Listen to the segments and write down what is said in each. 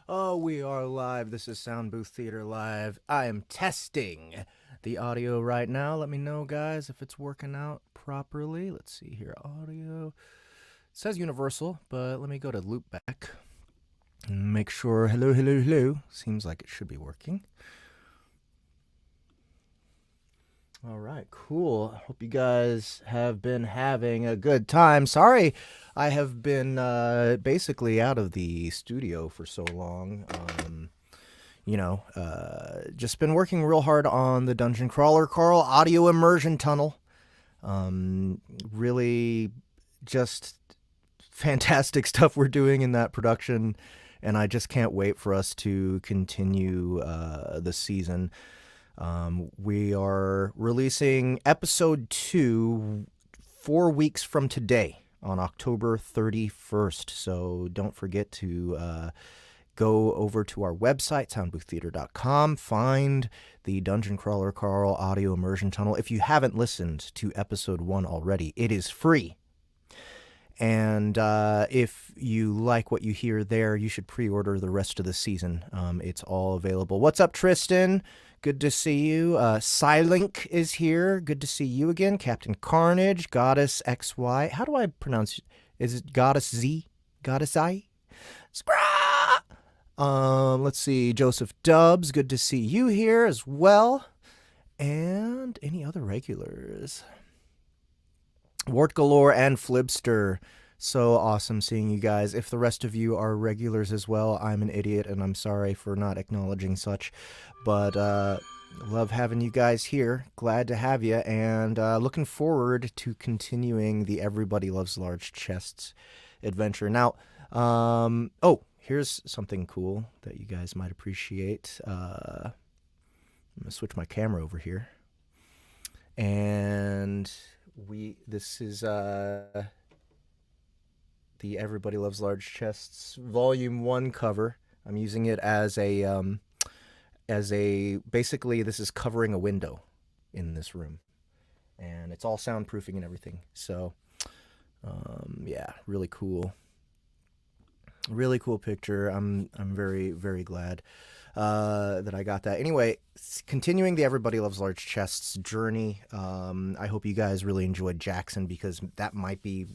Oh, we are live. This is Sound Booth Theater Live. I am testing the audio right now. Let me know, guys, if it's working out properly. Let's see here. Audio. It says universal, but let me go to loopback and make sure. Hello, hello, hello. Seems like it should be working. All right, cool. Hope you guys have been having a good time. Sorry, I have been basically out of the studio for so long. Just been working real hard on the Dungeon Crawler Carl audio immersion tunnel. Really just fantastic stuff we're doing in that production, and I just can't wait for us to continue the season. We are releasing episode 2 4 weeks from today on October 31st. So don't forget to go over to our website, soundbooththeater.com, find the Dungeon Crawler Carl audio immersion tunnel. If you haven't listened to episode 1 already, it is free. And if you like what you hear there, you should pre-order the rest of the season. It's all available. What's up, Tristan? Good to see you. Silink is here. Good to see you again. Captain Carnage, Goddess XY. How do I pronounce it? Is it Goddess Z? Goddess I? Scrah! Let's see. Joseph Dubs, good to see you here as well. And any other regulars? Wart Galore and Flibster. So awesome seeing you guys. If the rest of you are regulars as well, I'm an idiot and I'm sorry for not acknowledging such. But love having you guys here. Glad to have you. And looking forward to continuing the Everybody Loves Large Chests adventure. Now, here's something cool that you guys might appreciate. I'm going to switch my camera over here. And this is the Everybody Loves Large Chests Volume 1 cover. I'm using it as a basically this is covering a window in this room. And it's all soundproofing and everything. So yeah, really cool. Really cool picture. I'm very, very glad that I got that. Anyway, continuing the Everybody Loves Large Chests journey. I hope you guys really enjoyed Jackson, because that might be,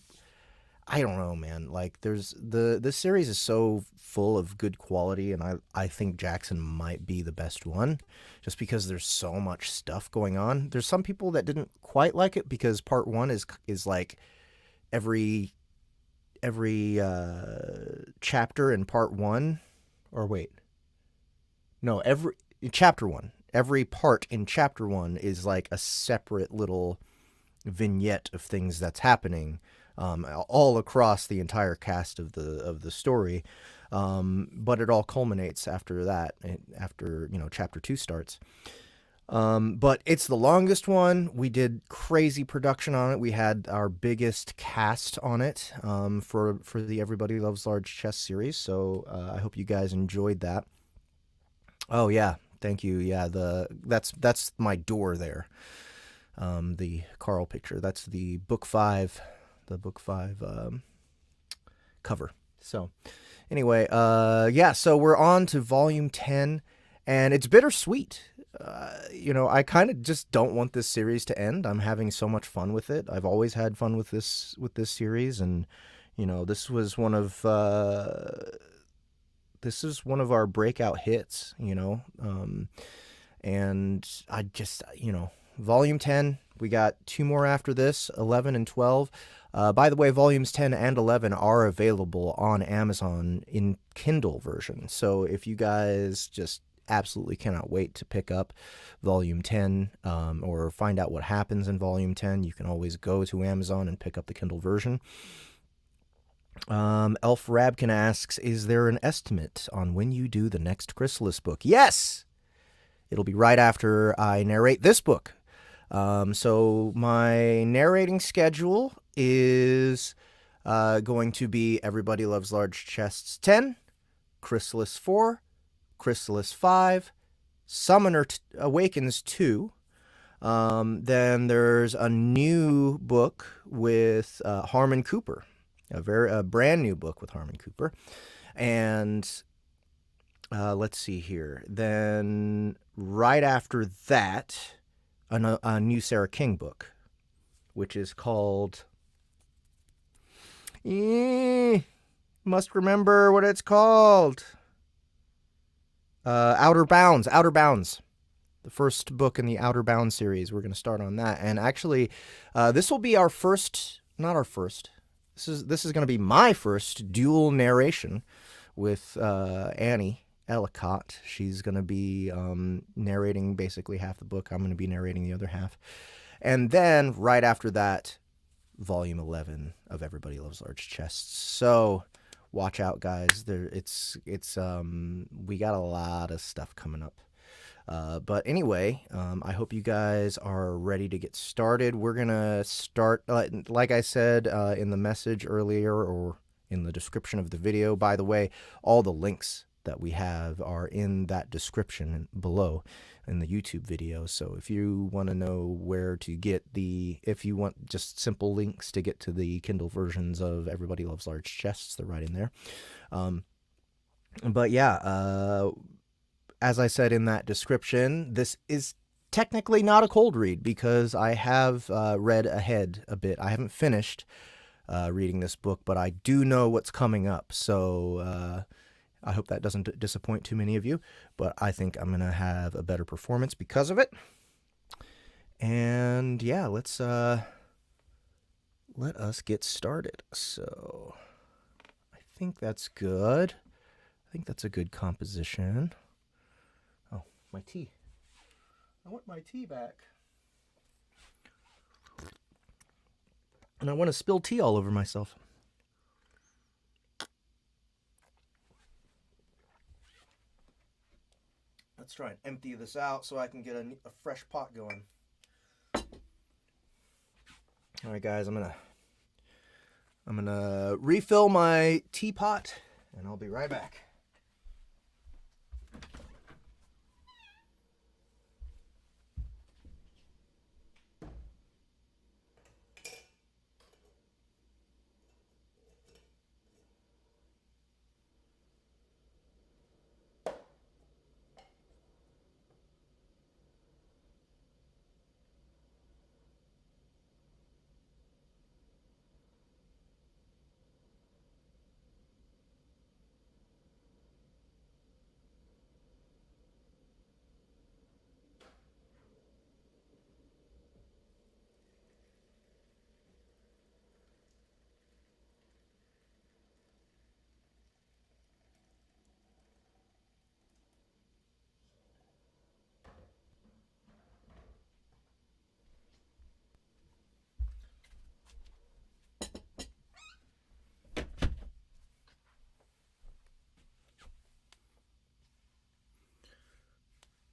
I don't know, man. Like, this series is so full of good quality, and I think Jackson might be the best one, just because there's so much stuff going on. There's some people that didn't quite like it because part 1 is like every chapter in part 1, or wait, no, every chapter 1, every part in chapter 1 is like a separate little vignette of things that's happening all across the entire cast of the story, but it all culminates after that, after chapter 2 starts. But it's the longest one. We did crazy production on it. We had our biggest cast on it for the Everybody Loves Large Chess series. So I hope you guys enjoyed that. Oh yeah, thank you. Yeah, that's my door there. The Carl picture. That's the book 5, cover. So anyway, yeah. So we're on to volume 10, and it's bittersweet. I kind of just don't want this series to end. I'm having so much fun with it. I've always had fun with this series, and this was one of our breakout hits. And I just volume 10. We got 2 more after this, 11 and 12. By the way, volumes 10 and 11 are available on Amazon in Kindle version. So if you guys just absolutely cannot wait to pick up volume 10 or find out what happens in volume 10, you can always go to Amazon and pick up the Kindle version. Elf Rabkin asks, is there an estimate on when you do the next Chrysalis book? Yes! It'll be right after I narrate this book. So my narrating schedule is going to be Everybody Loves Large Chests 10, Chrysalis 4, Chrysalis 5, Summoner Awakens 2. Then there's a new book with Harmon Cooper, a brand new book with Harmon Cooper. And let's see here. Then right after that, a new Sarah King book, which is called... must remember what it's called. Outer Bounds. Outer Bounds. The first book in the Outer Bounds series. We're going to start on that. And actually, this will be our first... Not our first. This is going to be my first dual narration with Annie Ellicott. She's going to be narrating basically half the book. I'm going to be narrating the other half. And then right after that, volume 11 of Everybody Loves Large Chests. So watch out, guys. We got a lot of stuff coming up. But anyway, I hope you guys are ready to get started. We're going to start, like I said in the message earlier, or in the description of the video. By the way, all the links that we have are in that description below in the YouTube video. So if you want to know where to get if you want just simple links to get to the Kindle versions of Everybody Loves Large Chests, they're right in there. But yeah, as I said in that description, this is technically not a cold read because I have read ahead a bit. I haven't finished reading this book, but I do know what's coming up. So I hope that doesn't disappoint too many of you, but I think I'm going to have a better performance because of it. And yeah, let us get started. So I think that's good. I think that's a good composition. Oh, my tea. I want my tea back. And I want to spill tea all over myself. Let's try and empty this out so I can get a fresh pot going. All right, guys, I'm gonna refill my teapot, and I'll be right back.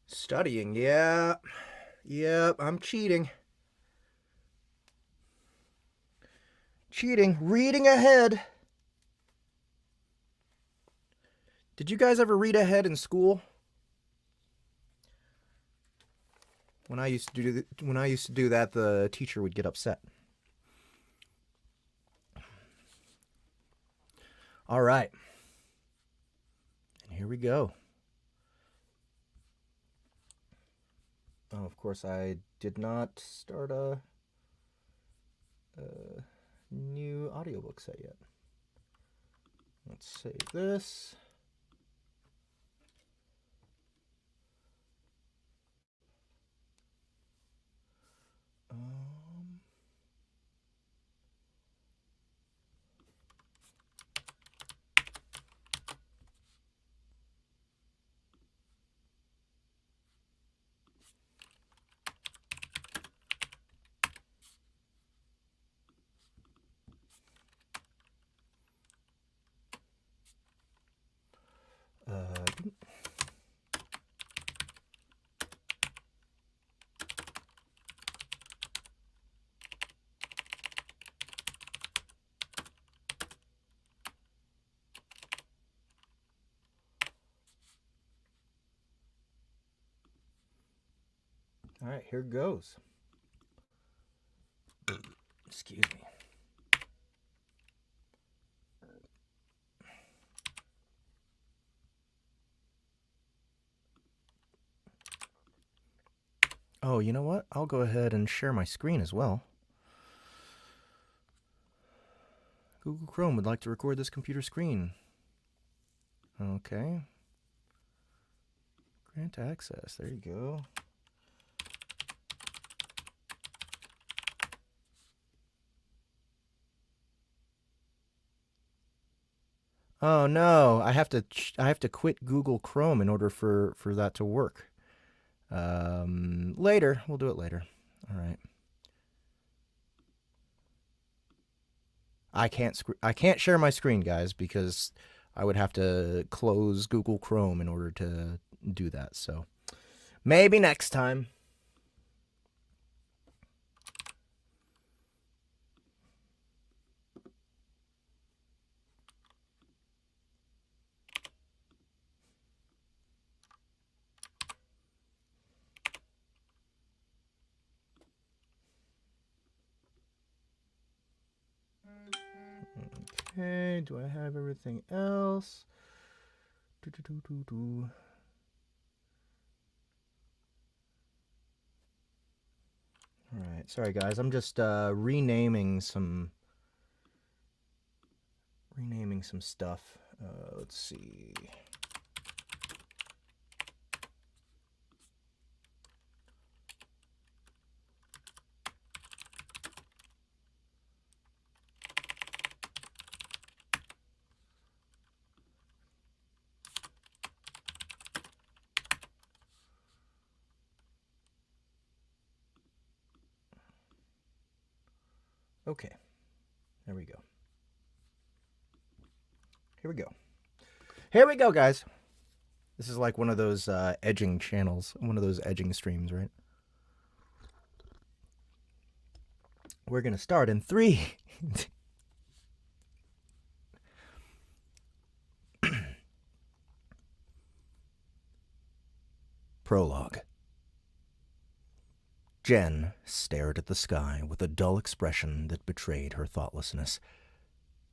Studying, yeah. Yep, I'm cheating. Cheating. Reading ahead. Did you guys ever read ahead in school? When I used to do that, the teacher would get upset. All right. And here we go. Oh, of course, I did not start a new audiobook set yet. Let's save this. All right, here goes. Excuse me. Oh, you know what? I'll go ahead and share my screen as well. Google Chrome would like to record this computer screen. Okay. Grant access. There you go. Oh no, I have to quit Google Chrome in order for that to work. Later, we'll do it later. All right. I can't share my screen, guys, because I would have to close Google Chrome in order to do that. So maybe next time. Okay, do I have everything else? All right, sorry guys, I'm just renaming some stuff. Let's see. Okay, there we go. Here we go. Here we go, guys. This is like one of those edging channels, one of those edging streams, right? We're going to start in 3. Prologue. Jen stared at the sky with a dull expression that betrayed her thoughtlessness.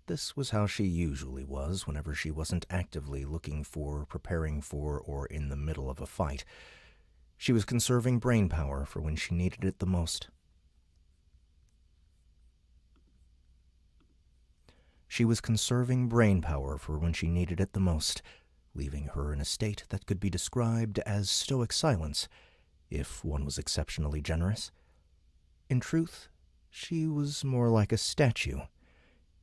This was how she usually was whenever she wasn't actively looking for, preparing for, or in the middle of a fight. She was conserving brain power for when she needed it the most. She was conserving brain power for when she needed it the most, leaving her in a state that could be described as stoic silence, if one was exceptionally generous. In truth, she was more like a statue.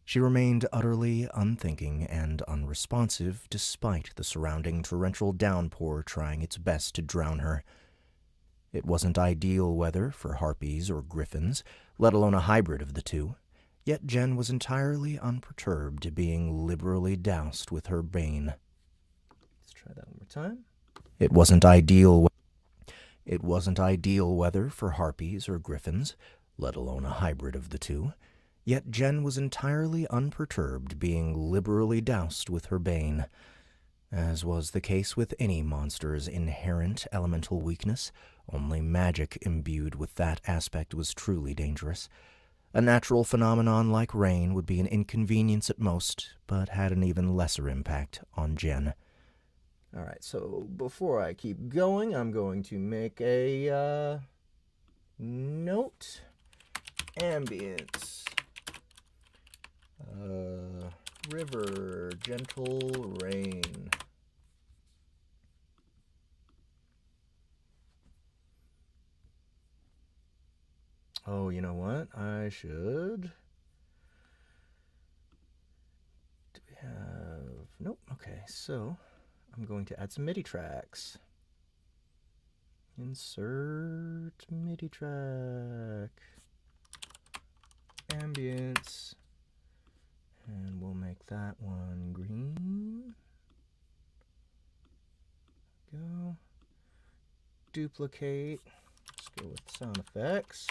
She remained utterly unthinking and unresponsive despite the surrounding torrential downpour trying its best to drown her. It wasn't ideal weather for harpies or griffins, let alone a hybrid of the two, yet Jen was entirely unperturbed, being liberally doused with her bane. Let's try that one more time. It wasn't ideal weather for harpies or griffins, let alone a hybrid of the two, yet Jen was entirely unperturbed, being liberally doused with her bane. As was the case with any monster's inherent elemental weakness, only magic imbued with that aspect was truly dangerous. A natural phenomenon like rain would be an inconvenience at most, but had an even lesser impact on Jen. All right, so before I keep going, I'm going to make a note. Ambience. River, gentle rain. Oh, you know what? I should... Do we have... Nope. Okay, so I'm going to add some MIDI tracks. Insert MIDI track. Ambience. And we'll make that one green. Go. Duplicate. Let's go with sound effects.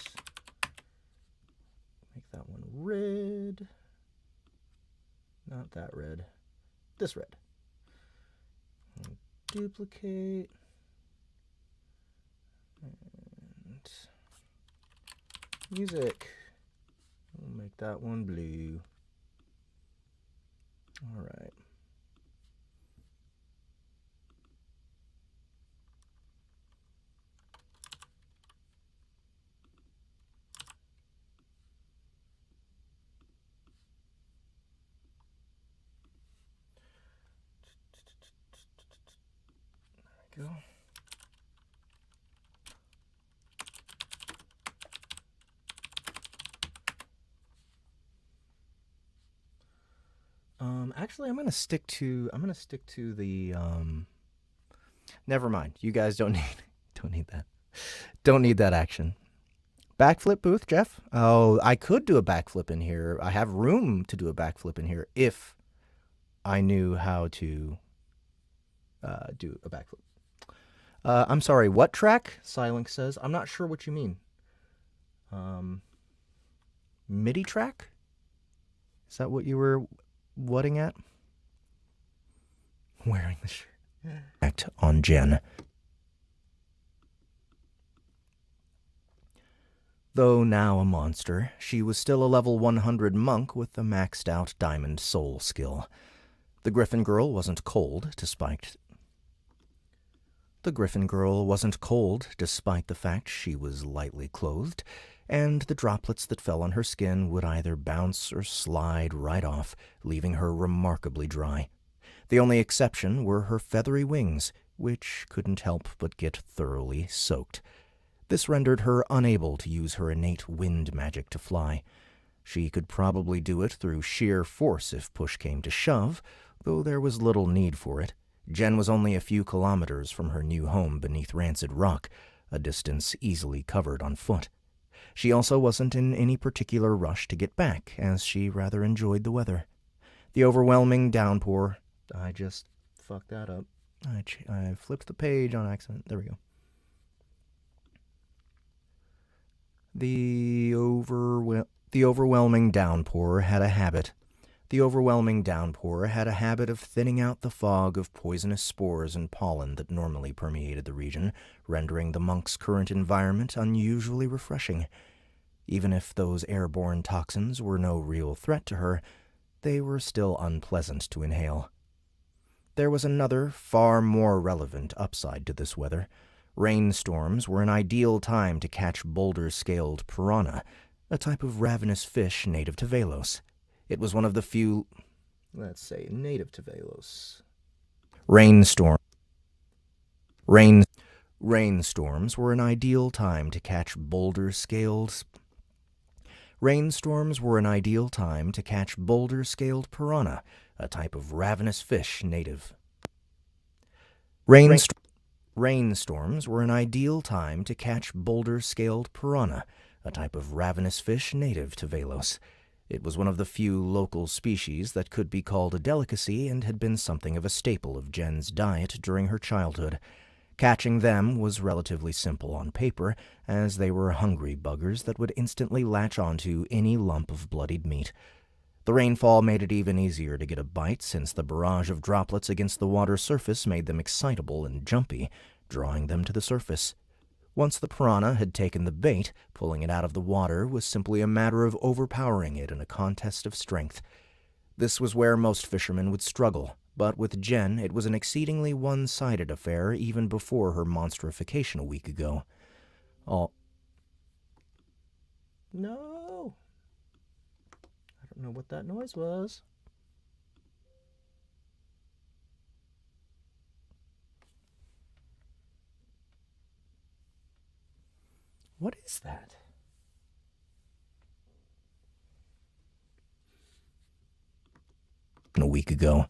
Make that one red. Not that red. This red. And duplicate. And music. We'll make that one blue. All right. go. Actually, I'm gonna stick to the never mind. You guys don't need that. Don't need that action. Backflip booth, Jeff? Oh, I could do a backflip in here. I have room to do a backflip in here if I knew how to do a backflip. I'm sorry, what track? Silence says. I'm not sure what you mean. MIDI track? Is that what you were whatting at? Wearing the shirt. Act on Jen. Though now a monster, she was still a level 100 monk with a maxed out diamond soul skill. The Griffin Girl wasn't cold despite the fact she was lightly clothed, and the droplets that fell on her skin would either bounce or slide right off, leaving her remarkably dry. The only exception were her feathery wings, which couldn't help but get thoroughly soaked. This rendered her unable to use her innate wind magic to fly. She could probably do it through sheer force if push came to shove, though there was little need for it. Jen was only a few kilometers from her new home beneath Rancid Rock, a distance easily covered on foot. She also wasn't in any particular rush to get back, as she rather enjoyed the weather. The overwhelming downpour... I just fucked that up. I flipped the page on accident. There we go. The overwhelming downpour had a habit. The overwhelming downpour had a habit of thinning out the fog of poisonous spores and pollen that normally permeated the region, rendering the monk's current environment unusually refreshing. Even if those airborne toxins were no real threat to her, they were still unpleasant to inhale. There was another, far more relevant upside to this weather. Rainstorms were an ideal time to catch boulder-scaled piranha, a type of ravenous fish native to Velos. It was one of the few... Let's say native to Velos. Rainstorms were an ideal time to catch boulder-scaled... Rainstorms were an ideal time to catch boulder-scaled piranha, a type of ravenous fish native. Rainstorms were an ideal time to catch boulder-scaled piranha, a type of ravenous fish native to Velos. It was one of the few local species that could be called a delicacy and had been something of a staple of Jen's diet during her childhood. Catching them was relatively simple on paper, as they were hungry buggers that would instantly latch onto any lump of bloodied meat. The rainfall made it even easier to get a bite, since the barrage of droplets against the water surface made them excitable and jumpy, drawing them to the surface. Once the piranha had taken the bait, pulling it out of the water was simply a matter of overpowering it in a contest of strength. This was where most fishermen would struggle, but with Jen it was an exceedingly one-sided affair even before her monstrification a week ago. No! I don't know what that noise was. What is that? A week ago.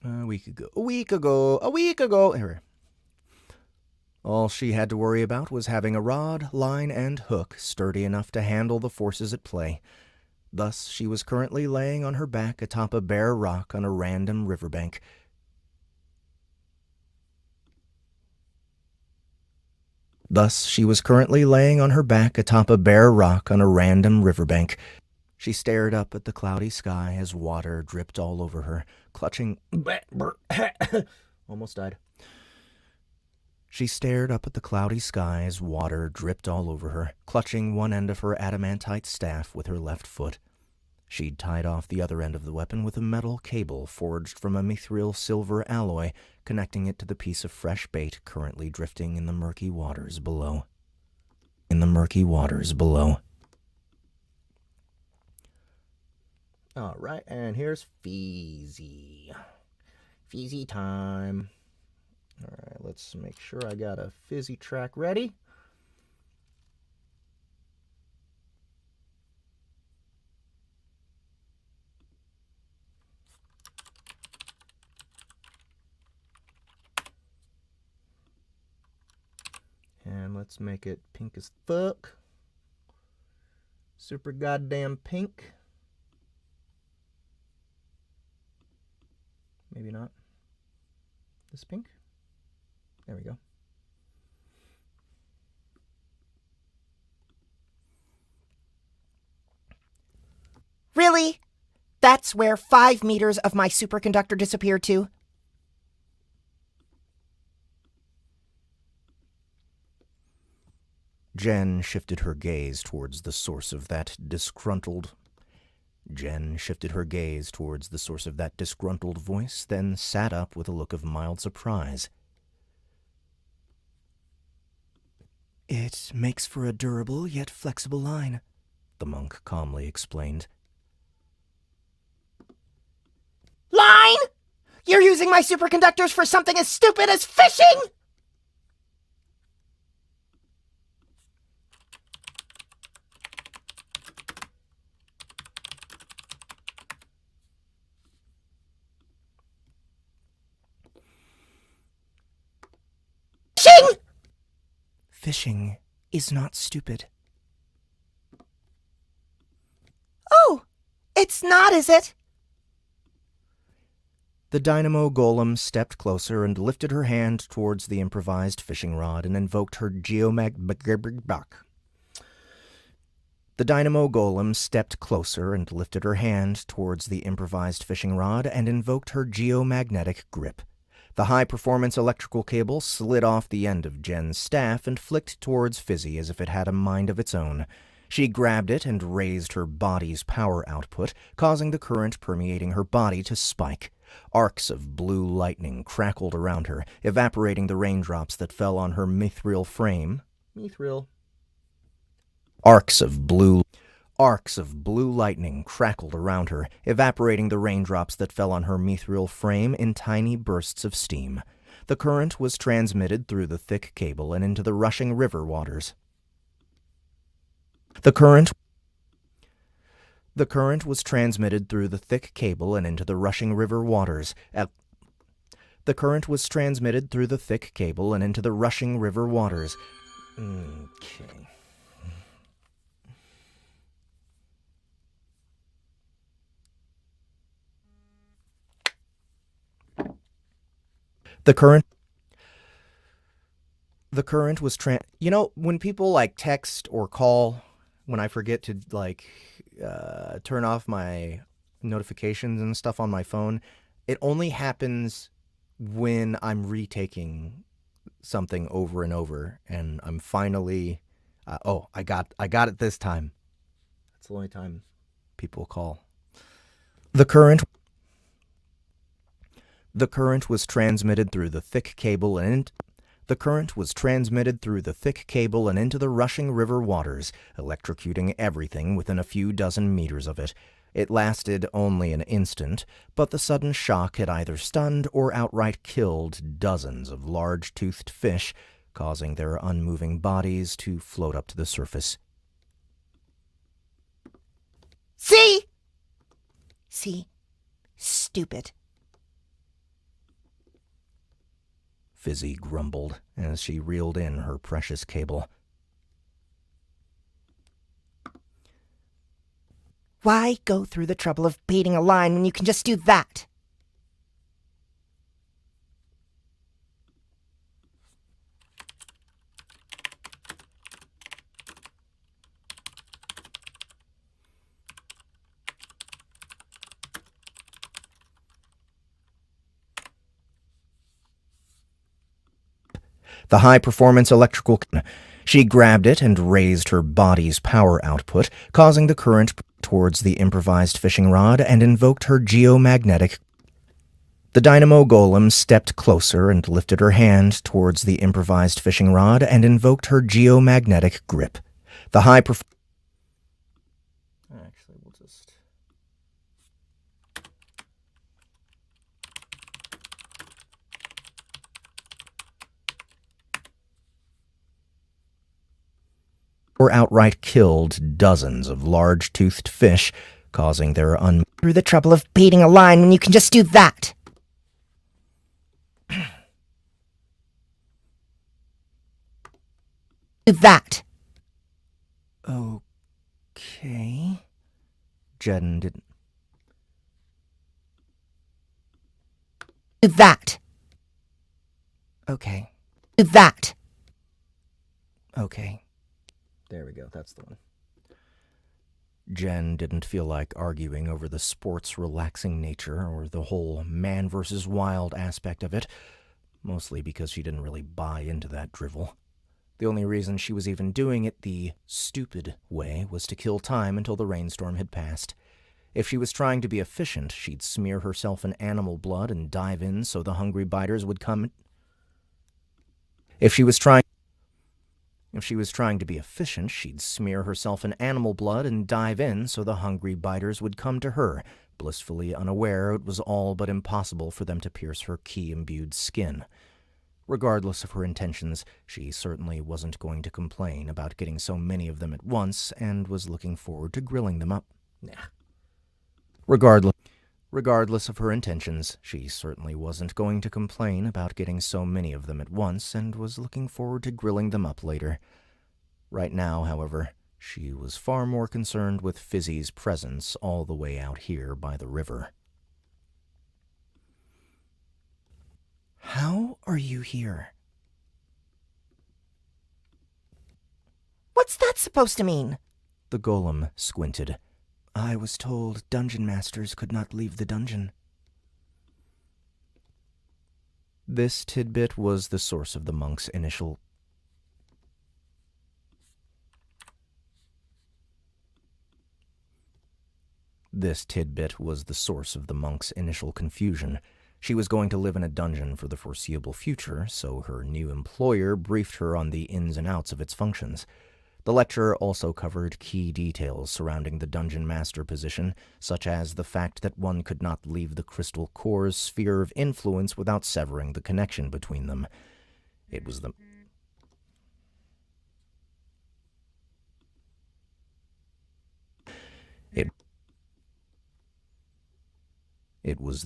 A week ago. Here. All she had to worry about was having a rod, line, and hook sturdy enough to handle the forces at play. Thus, she was currently laying on her back atop a bare rock on a random riverbank. She stared up at the cloudy sky as water dripped all over her, clutching... Almost died. She stared up at the cloudy sky as water dripped all over her, clutching one end of her adamantite staff with her left foot. She'd tied off the other end of the weapon with a metal cable forged from a mithril silver alloy, connecting it to the piece of fresh bait currently drifting in the murky waters below. All right, and here's Feezy. Feezy time. All right, let's make sure I got a fizzy track ready. And let's make it pink as fuck. Super goddamn pink. Maybe not. This pink? There we go. Really? That's where 5 meters of my superconductor disappeared to? Jen shifted her gaze towards the source of that disgruntled voice, then sat up with a look of mild surprise. It makes for a durable yet flexible line, the monk calmly explained. Line? You're using my superconductors for something as stupid as fishing? Fishing? Fishing is not stupid. Oh, it's not, is it? The dynamo golem stepped closer and lifted her hand towards the improvised fishing rod and invoked her geomagnetic grip. The high-performance electrical cable slid off the end of Jen's staff and flicked towards Fizzy as if it had a mind of its own. She grabbed it and raised her body's power output, causing the current permeating her body to spike. Arcs of blue lightning crackled around her, evaporating the raindrops that fell on her mithril frame. Arcs of blue lightning crackled around her, evaporating the raindrops that fell on her mithril frame in tiny bursts of steam. The current was transmitted through the thick cable and into the rushing river waters. The current was transmitted through the thick cable and into the rushing river waters. Okay. The current was when people like text or call, when I forget to turn off my notifications and stuff on my phone, it only happens when I'm retaking something over and over, and I'm finally I got it this time. That's the only time people call. The current was transmitted through the thick cable and into the rushing river waters, electrocuting everything within a few dozen meters of it. It lasted only an instant, but the sudden shock had either stunned or outright killed dozens of large-toothed fish, causing their unmoving bodies to float up to the surface. See? Stupid. Fizzy grumbled as she reeled in her precious cable. Why go through the trouble of baiting a line when you can just do that? The high-performance electrical... She grabbed it and raised her body's power output, causing the current towards the improvised fishing rod, and invoked her geomagnetic... The dynamo golem stepped closer and lifted her hand towards the improvised fishing rod and invoked her geomagnetic grip. The high... Actually, we'll just... or outright killed dozens of large-toothed fish, causing their through the trouble of baiting a line when you can just do that. Do that. Okay. Jen didn't. Do that. Okay. Do that. Okay. There we go, that's the one. Jen didn't feel like arguing over the sport's relaxing nature or the whole man versus wild aspect of it, mostly because she didn't really buy into that drivel. The only reason she was even doing it the stupid way was to kill time until the rainstorm had passed. If she was trying to be efficient, she'd smear herself in animal blood and dive in so the hungry biters would come. If she was trying to be efficient, she'd smear herself in animal blood and dive in so the hungry biters would come to her, blissfully unaware it was all but impossible for them to pierce her ki-imbued skin. Regardless of her intentions, she certainly wasn't going to complain about getting so many of them at once and was looking forward to grilling them up. Regardless of her intentions, she certainly wasn't going to complain about getting so many of them at once and was looking forward to grilling them up later. Right now, however, she was far more concerned with Fizzy's presence all the way out here by the river. How are you here? What's that supposed to mean? The golem squinted. I was told dungeon masters could not leave the dungeon. This tidbit was the source of the monk's initial... confusion. She was going to live in a dungeon for the foreseeable future, so her new employer briefed her on the ins and outs of its functions. The lecture also covered key details surrounding the dungeon master position, such as the fact that one could not leave the crystal core's sphere of influence without severing the connection between them. It was the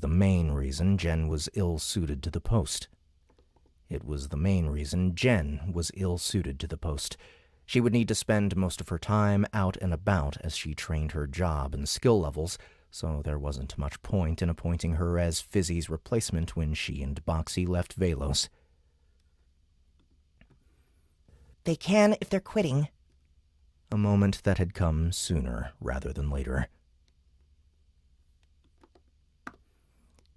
main reason Jen was ill-suited to the post. She would need to spend most of her time out and about as she trained her job and skill levels, so there wasn't much point in appointing her as Fizzy's replacement when she and Boxy left Velos. They can if they're quitting. A moment that had come sooner rather than later.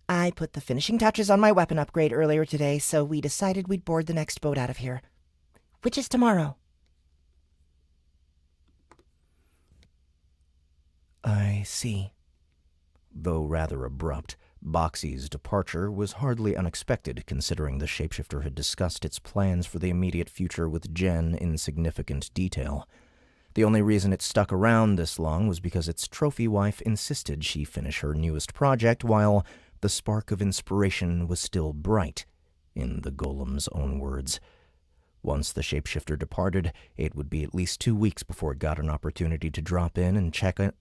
I put the finishing touches on my weapon upgrade earlier today, so we decided we'd board the next boat out of here. Which is tomorrow. I see. Though rather abrupt, Boxy's departure was hardly unexpected considering the shapeshifter had discussed its plans for the immediate future with Jen in significant detail. The only reason it stuck around this long was because its trophy wife insisted she finish her newest project while the spark of inspiration was still bright, in the golem's own words. Once the shapeshifter departed, it would be at least 2 weeks before it got an opportunity to drop in and check it.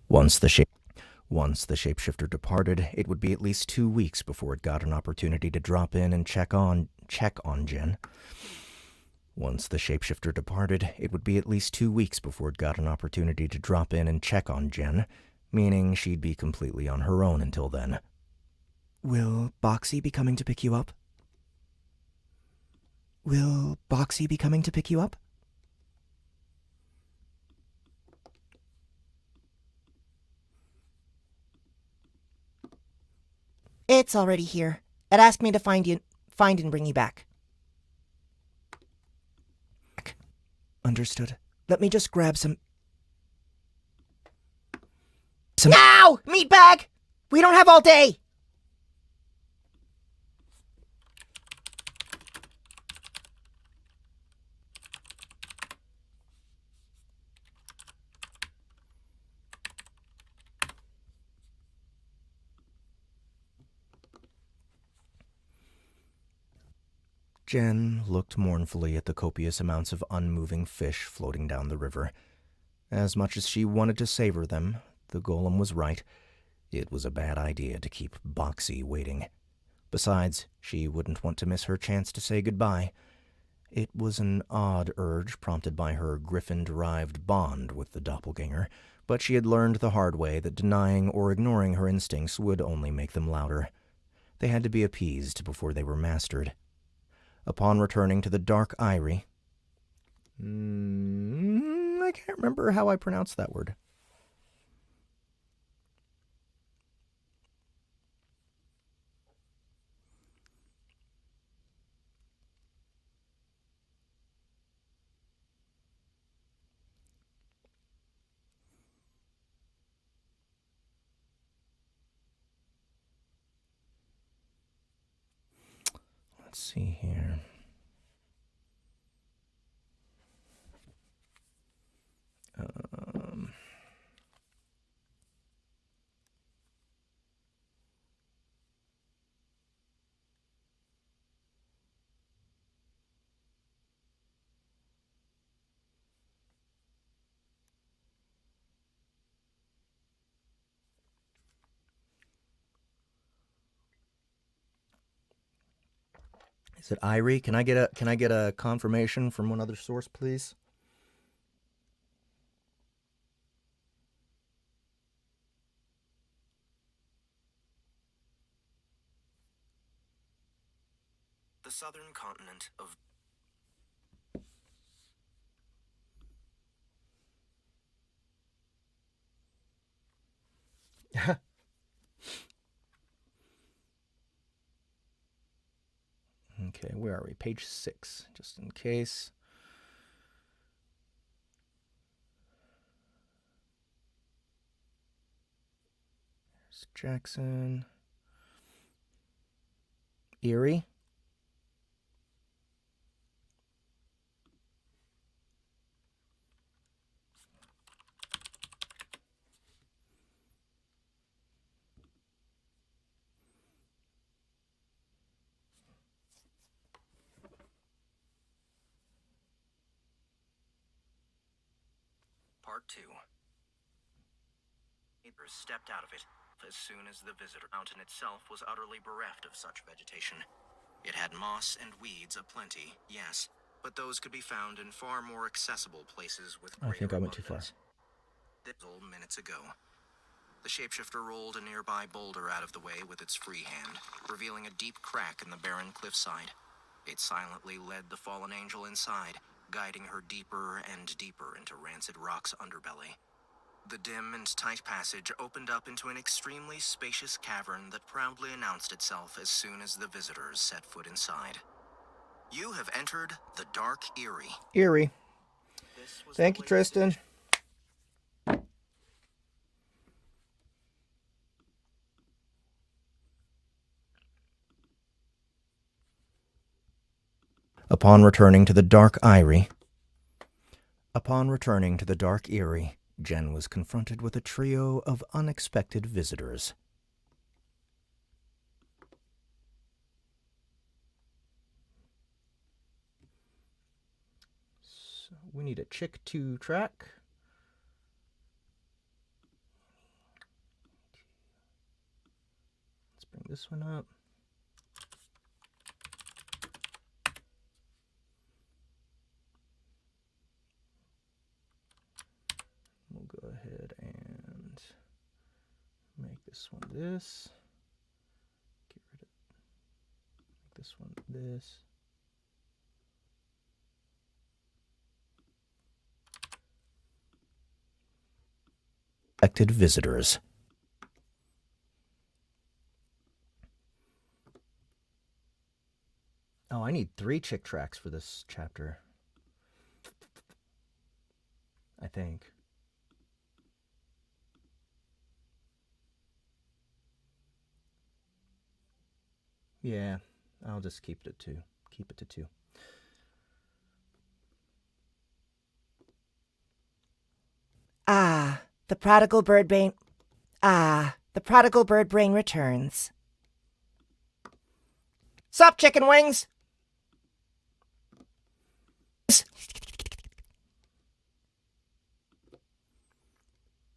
Once the shapeshifter departed, it would be at least 2 weeks before it got an opportunity to drop in and check on Jen. Once the shapeshifter departed, it would be at least 2 weeks before it got an opportunity to drop in and check on Jen, meaning she'd be completely on her own until then. Will Boxy be coming to pick you up? It's already here. It asked me to find and bring you back. Understood. Let me just grab some... Now! Meatbag! We don't have all day! Jen looked mournfully at the copious amounts of unmoving fish floating down the river. As much as she wanted to savor them, the golem was right. It was a bad idea to keep Boxy waiting. Besides, she wouldn't want to miss her chance to say goodbye. It was an odd urge prompted by her griffin-derived bond with the doppelganger, but she had learned the hard way that denying or ignoring her instincts would only make them louder. They had to be appeased before they were mastered. Upon returning to the dark eyrie... I can't remember how I pronounced that word. Let's see here. Is it Irie? Can I get a confirmation from one other source, please? The southern continent of... Okay, where are we? Page 6, just in case. There's Jackson. Erie. Part 2. Neighbors stepped out of it as soon as the visitor mountain itself was utterly bereft of such vegetation. It had moss and weeds aplenty, yes, but those could be found in far more accessible places with greater I think I went too far. Minutes ago. The shapeshifter rolled a nearby boulder out of the way with its free hand, revealing a deep crack in the barren cliffside. It silently led the fallen angel inside, guiding her deeper and deeper into rancid rock's underbelly. The dim and tight passage opened up into an extremely spacious cavern that proudly announced itself as soon as the visitors set foot inside. You have entered the Dark Eyrie. Eyrie. Thank you, Tristan. Upon returning to the Dark Eyrie, Jen was confronted with a trio of unexpected visitors. So we need a chick 2 track. Let's bring this one up. We'll go ahead and make this one this. Get rid of make this one this. Expected visitors. Oh, I need 3 chick tracks for this chapter. I think. Yeah, I'll just keep it at 2. Keep it to 2. The prodigal bird brain. The prodigal bird brain returns. Sup, chicken wings?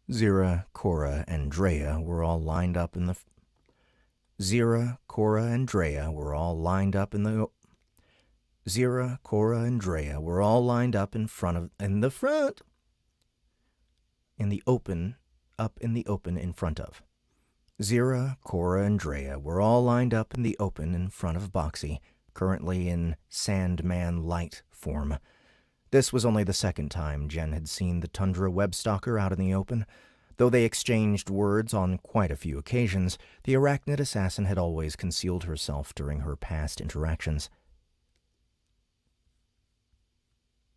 Zira, Cora, and Drea were all lined up in the... Zira, Cora, and Drea were all lined up in the... Zira, Cora, and Drea were all lined up in the open in front of. Zira, Cora, and Drea were all lined up in the open in front of Boxy, currently in Sandman Light form. This was only the second time Jen had seen the Tundra Webstalker out in the open. Though they exchanged words on quite a few occasions, the arachnid assassin had always concealed herself during her past interactions.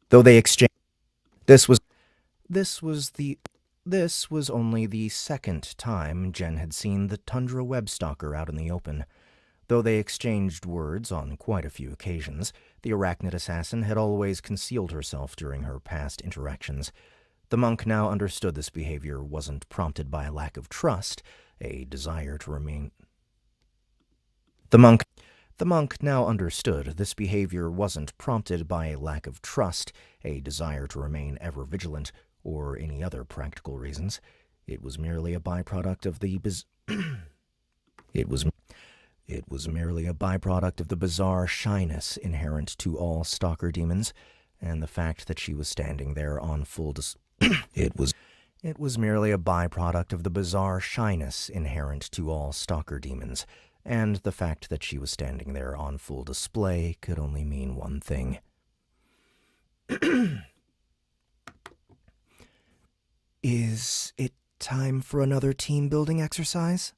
This was only the second time Jen had seen the Tundra Webstalker out in the open. Though they exchanged words on quite a few occasions, the arachnid assassin had always concealed herself during her past interactions. The monk now understood this behavior wasn't prompted by a lack of trust, a desire to remain... The monk now understood this behavior wasn't prompted by a lack of trust, a desire to remain ever vigilant, or any other practical reasons. It was merely a byproduct of the It was merely a byproduct of the bizarre shyness inherent to all stalker demons, and the fact that she was standing there on full It was merely a byproduct of the bizarre shyness inherent to all stalker demons, and the fact that she was standing there on full display could only mean one thing. Is it time for another team-building exercise?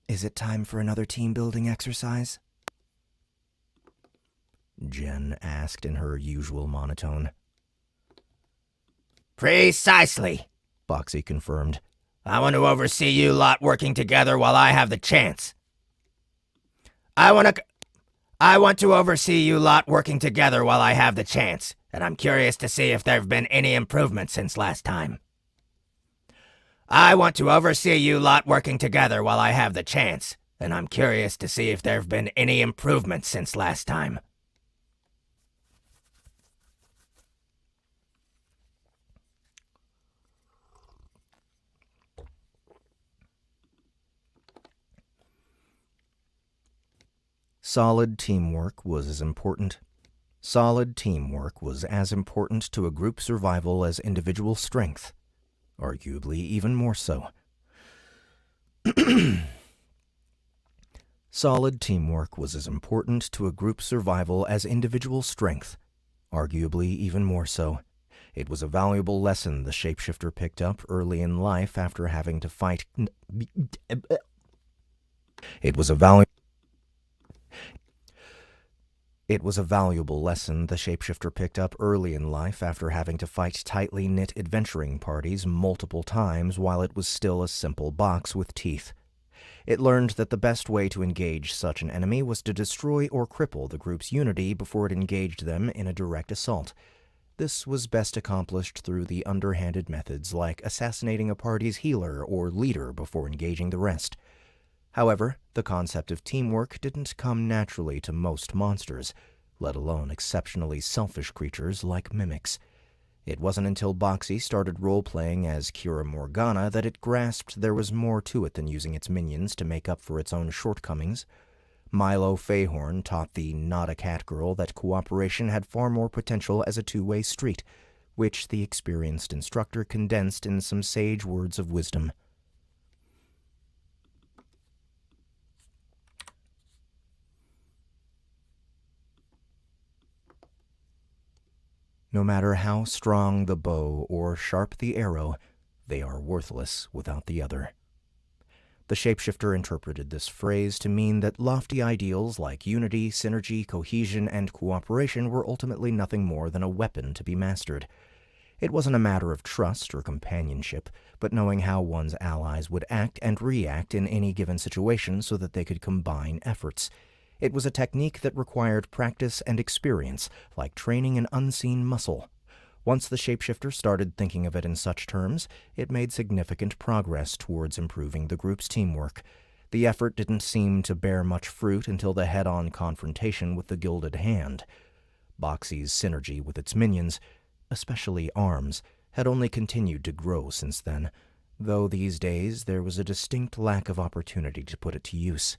Is it time for another team-building exercise? Jen asked in her usual monotone. Precisely, Boxy confirmed. I want to oversee you lot working together while I have the chance. I want to oversee you lot working together while I have the chance, and I'm curious to see if there have been any improvements since last time. I want to oversee you lot working together while I have the chance, and I'm curious to see if there have been any improvements since last time. Solid teamwork was as important to a group survival as individual strength, arguably even more so. Solid teamwork was as important to a group survival as individual strength, arguably even more so. It was a valuable lesson the shapeshifter picked up early in life after having to fight... It was a valuable lesson the shapeshifter picked up early in life after having to fight tightly knit adventuring parties multiple times while it was still a simple box with teeth. It learned that the best way to engage such an enemy was to destroy or cripple the group's unity before it engaged them in a direct assault. This was best accomplished through the underhanded methods like assassinating a party's healer or leader before engaging the rest. However, the concept of teamwork didn't come naturally to most monsters, let alone exceptionally selfish creatures like mimics. It wasn't until Boxy started role-playing as Kira Morgana that it grasped there was more to it than using its minions to make up for its own shortcomings. Milo Fayhorn taught the not-a-cat girl that cooperation had far more potential as a two-way street, which the experienced instructor condensed in some sage words of wisdom. No matter how strong the bow or sharp the arrow, they are worthless without the other. The shapeshifter interpreted this phrase to mean that lofty ideals like unity, synergy, cohesion, and cooperation were ultimately nothing more than a weapon to be mastered. It wasn't a matter of trust or companionship, but knowing how one's allies would act and react in any given situation so that they could combine efforts. It was a technique that required practice and experience, like training an unseen muscle. Once the shapeshifter started thinking of it in such terms, it made significant progress towards improving the group's teamwork. The effort didn't seem to bear much fruit until the head-on confrontation with the Gilded Hand. Boxy's synergy with its minions, especially arms, had only continued to grow since then, though these days there was a distinct lack of opportunity to put it to use.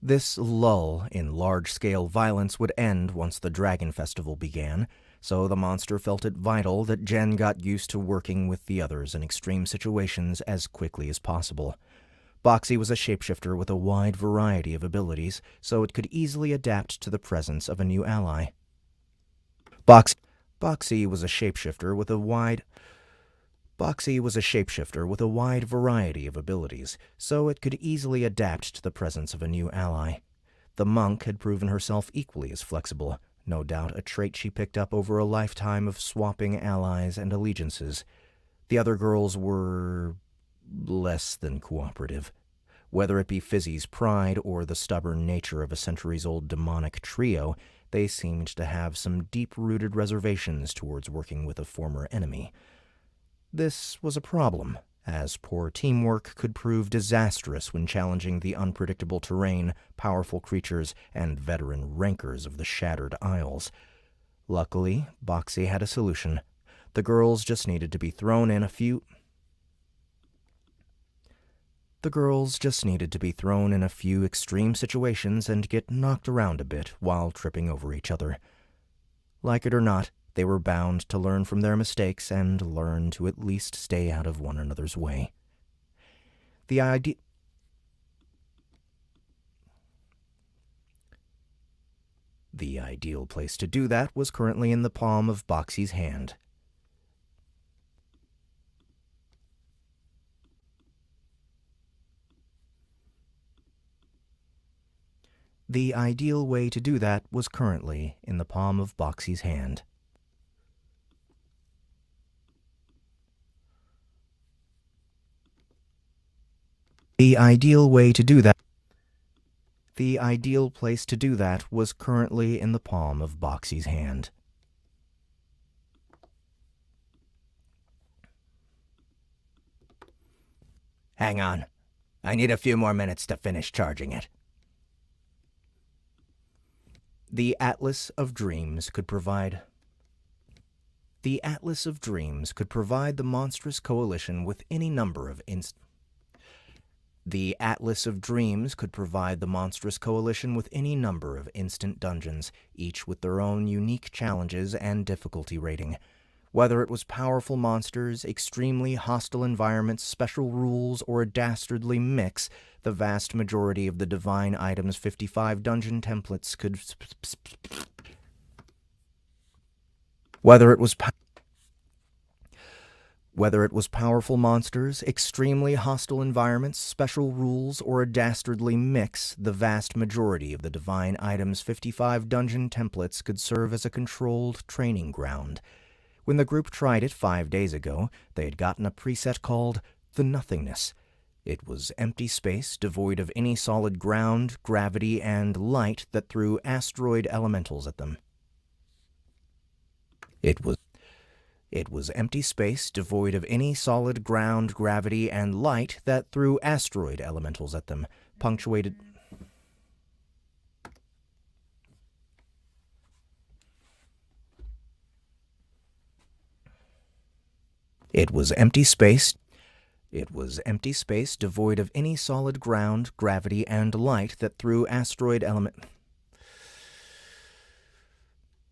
This lull in large-scale violence would end once the Dragon Festival began, so the monster felt it vital that Jen got used to working with the others in extreme situations as quickly as possible. Boxy was a shapeshifter with a wide variety of abilities, so it could easily adapt to the presence of a new ally. Boxy was a shapeshifter with a wide variety of abilities, so it could easily adapt to the presence of a new ally. The monk had proven herself equally as flexible, no doubt a trait she picked up over a lifetime of swapping allies and allegiances. The other girls were less than cooperative. Whether it be Fizzy's pride or the stubborn nature of a centuries-old demonic trio, they seemed to have some deep-rooted reservations towards working with a former enemy. This was a problem, as poor teamwork could prove disastrous when challenging the unpredictable terrain, powerful creatures, and veteran rankers of the Shattered Isles. Luckily, Boxy had a solution. The girls just needed to be thrown in a few extreme situations and get knocked around a bit while tripping over each other. Like it or not, they were bound to learn from their mistakes and learn to at least stay out of one another's way. The ideal place to do that was currently in the palm of Boxy's hand. The ideal way to do that was currently in the palm of Boxy's hand. The ideal place to do that was currently in the palm of Boxy's hand. Hang on. I need a few more minutes to finish charging it. The Atlas of Dreams could provide the monstrous coalition with any number of instant dungeons, each with their own unique challenges and difficulty rating. Whether it was powerful monsters, extremely hostile environments, special rules, or a dastardly mix, the vast majority of the Divine Items 55 dungeon templates could... Whether it was powerful monsters, extremely hostile environments, special rules, or a dastardly mix, the vast majority of the Divine Items 55 dungeon templates could serve as a controlled training ground. When the group tried it 5 days ago, they had gotten a preset called the Nothingness. It was empty space devoid of any solid ground, gravity, and light that threw asteroid elementals at them. It was empty space devoid of any solid ground, gravity, and light that threw asteroid elementals at them, punctuated... It was empty space devoid of any solid ground, gravity, and light that threw asteroid element...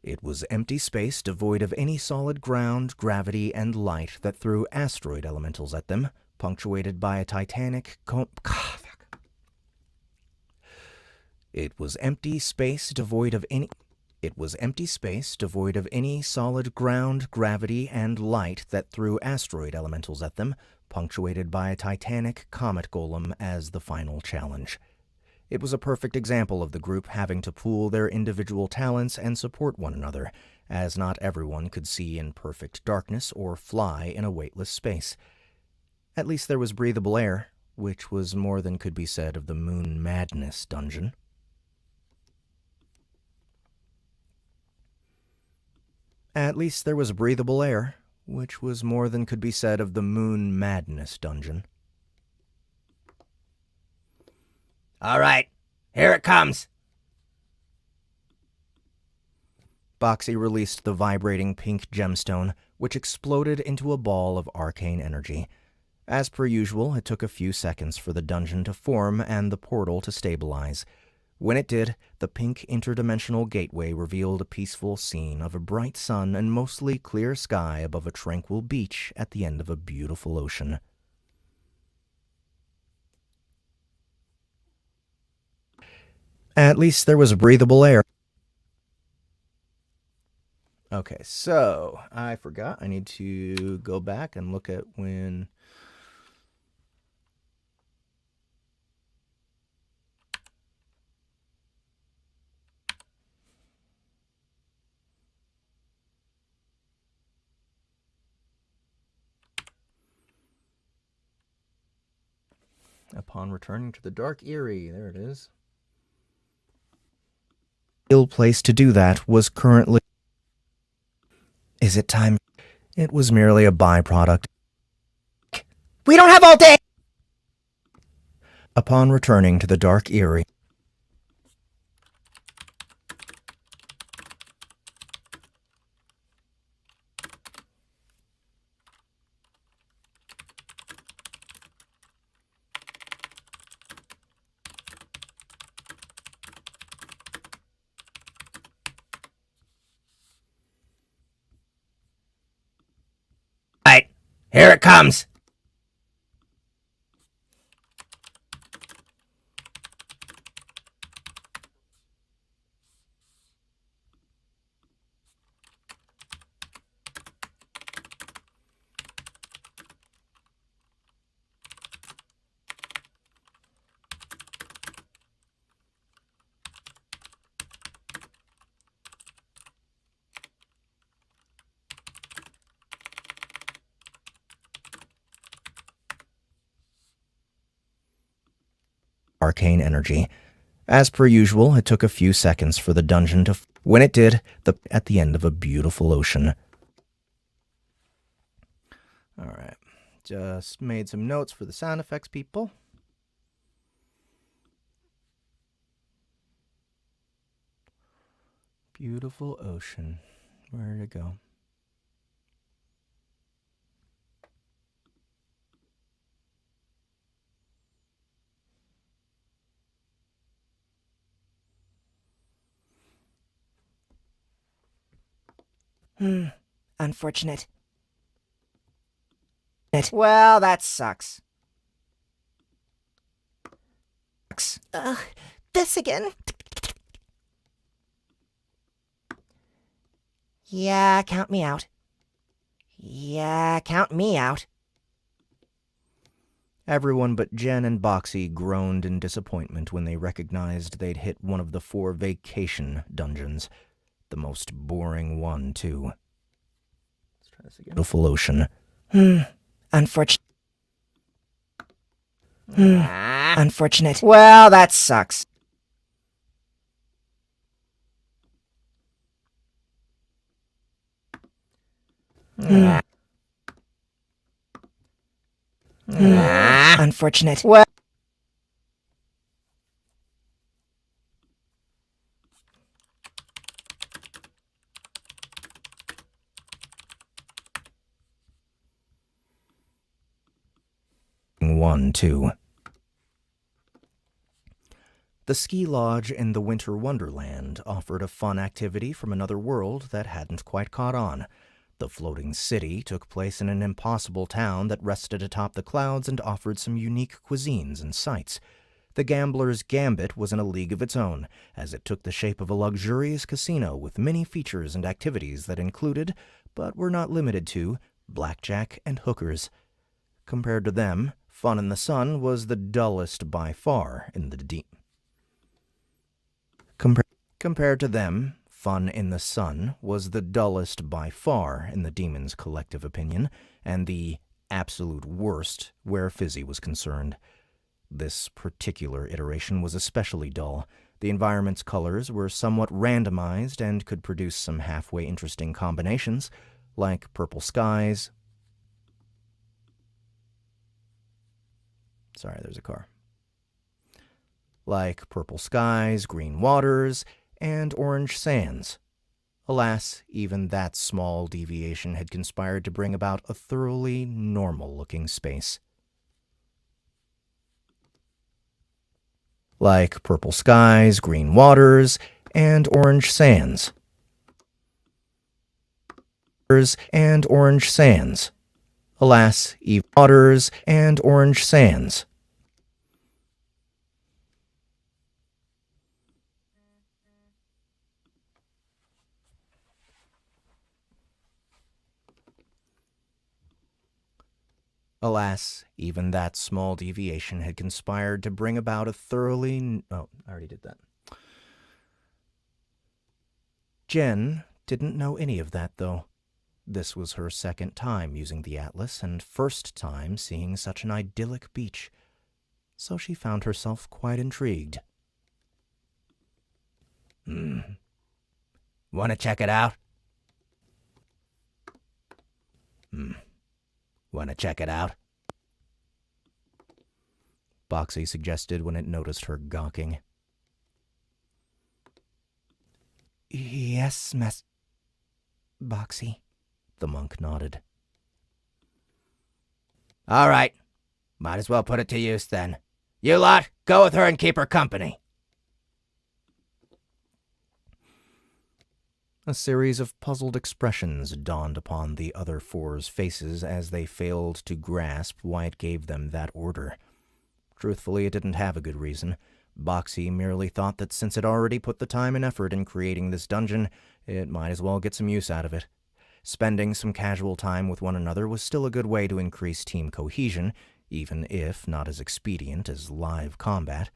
It was empty space devoid of any solid ground, gravity, and light that threw asteroid elementals at them, punctuated by a titanic It was empty space devoid of any solid ground, gravity, and light that threw asteroid elementals at them, punctuated by a titanic comet golem as the final challenge. It was a perfect example of the group having to pool their individual talents and support one another, as not everyone could see in perfect darkness or fly in a weightless space. At least there was breathable air, which was more than could be said of the Moon Madness dungeon. At least there was breathable air, which was more than could be said of the Moon Madness dungeon. All right, here it comes. Boxy released the vibrating pink gemstone, which exploded into a ball of arcane energy. As per usual, it took a few seconds for the dungeon to form and the portal to stabilize. When it did, the pink interdimensional gateway revealed a peaceful scene of a bright sun and mostly clear sky above a tranquil beach at the end of a beautiful ocean. At least there was breathable air. Okay, so I forgot. I need to go back and look at when... Upon returning to the Dark Eyrie, there it is. The ill place to do that was currently... Is it time? It was merely a byproduct. We don't have all day! Upon returning to the Dark Eyrie, Right, here it comes. arcane energy. As per usual, it took a few seconds for the dungeon to... When it did, at the end of a beautiful ocean. Alright, just made some notes for the sound effects people. Beautiful ocean. Where'd it go? Unfortunate. Well, that sucks. This again? Yeah, count me out. Yeah, count me out. Everyone but Jen and Boxy groaned in disappointment when they recognized they'd hit one of the 4 vacation dungeons. The most boring one, too. Let's try this again. Beautiful ocean. Unfortunate. Unfortunate. Well, that sucks. Unfortunate. Well. One, too. The ski lodge in the Winter Wonderland offered a fun activity from another world that hadn't quite caught on. The floating city took place in an impossible town that rested atop the clouds and offered some unique cuisines and sights. The gambler's gambit was in a league of its own, as it took the shape of a luxurious casino with many features and activities that included, but were not limited to, blackjack and hookers. Compared to them, Fun in the Sun was the dullest by far in the Compared to them, Fun in the Sun was the dullest by far in the demon's collective opinion, and the absolute worst where Fizzy was concerned. This particular iteration was especially dull. The environment's colors were somewhat randomized and could produce some halfway interesting combinations, like purple skies. Sorry, there's a car. Like purple skies, green waters, and orange sands. Alas, even that small deviation had conspired to bring about a thoroughly normal-looking space. Like purple skies, green waters, and orange sands. And orange sands. Alas, even waters and orange sands. Alas, even that small deviation had conspired to bring about a thoroughly... Oh, I already did that. Jen didn't know any of that, though. This was her second time using the Atlas and first time seeing such an idyllic beach, so she found herself quite intrigued. Want to check it out? Want to check it out? Boxy suggested when it noticed her gawking. Yes, Boxy. The monk nodded. All right. Might as well put it to use then. You lot, go with her and keep her company. A series of puzzled expressions dawned upon the other four's faces as they failed to grasp why it gave them that order. Truthfully, it didn't have a good reason. Boxy merely thought that since it already put the time and effort in creating this dungeon, it might as well get some use out of it. Spending some casual time with one another was still a good way to increase team cohesion, even if not as expedient as live combat.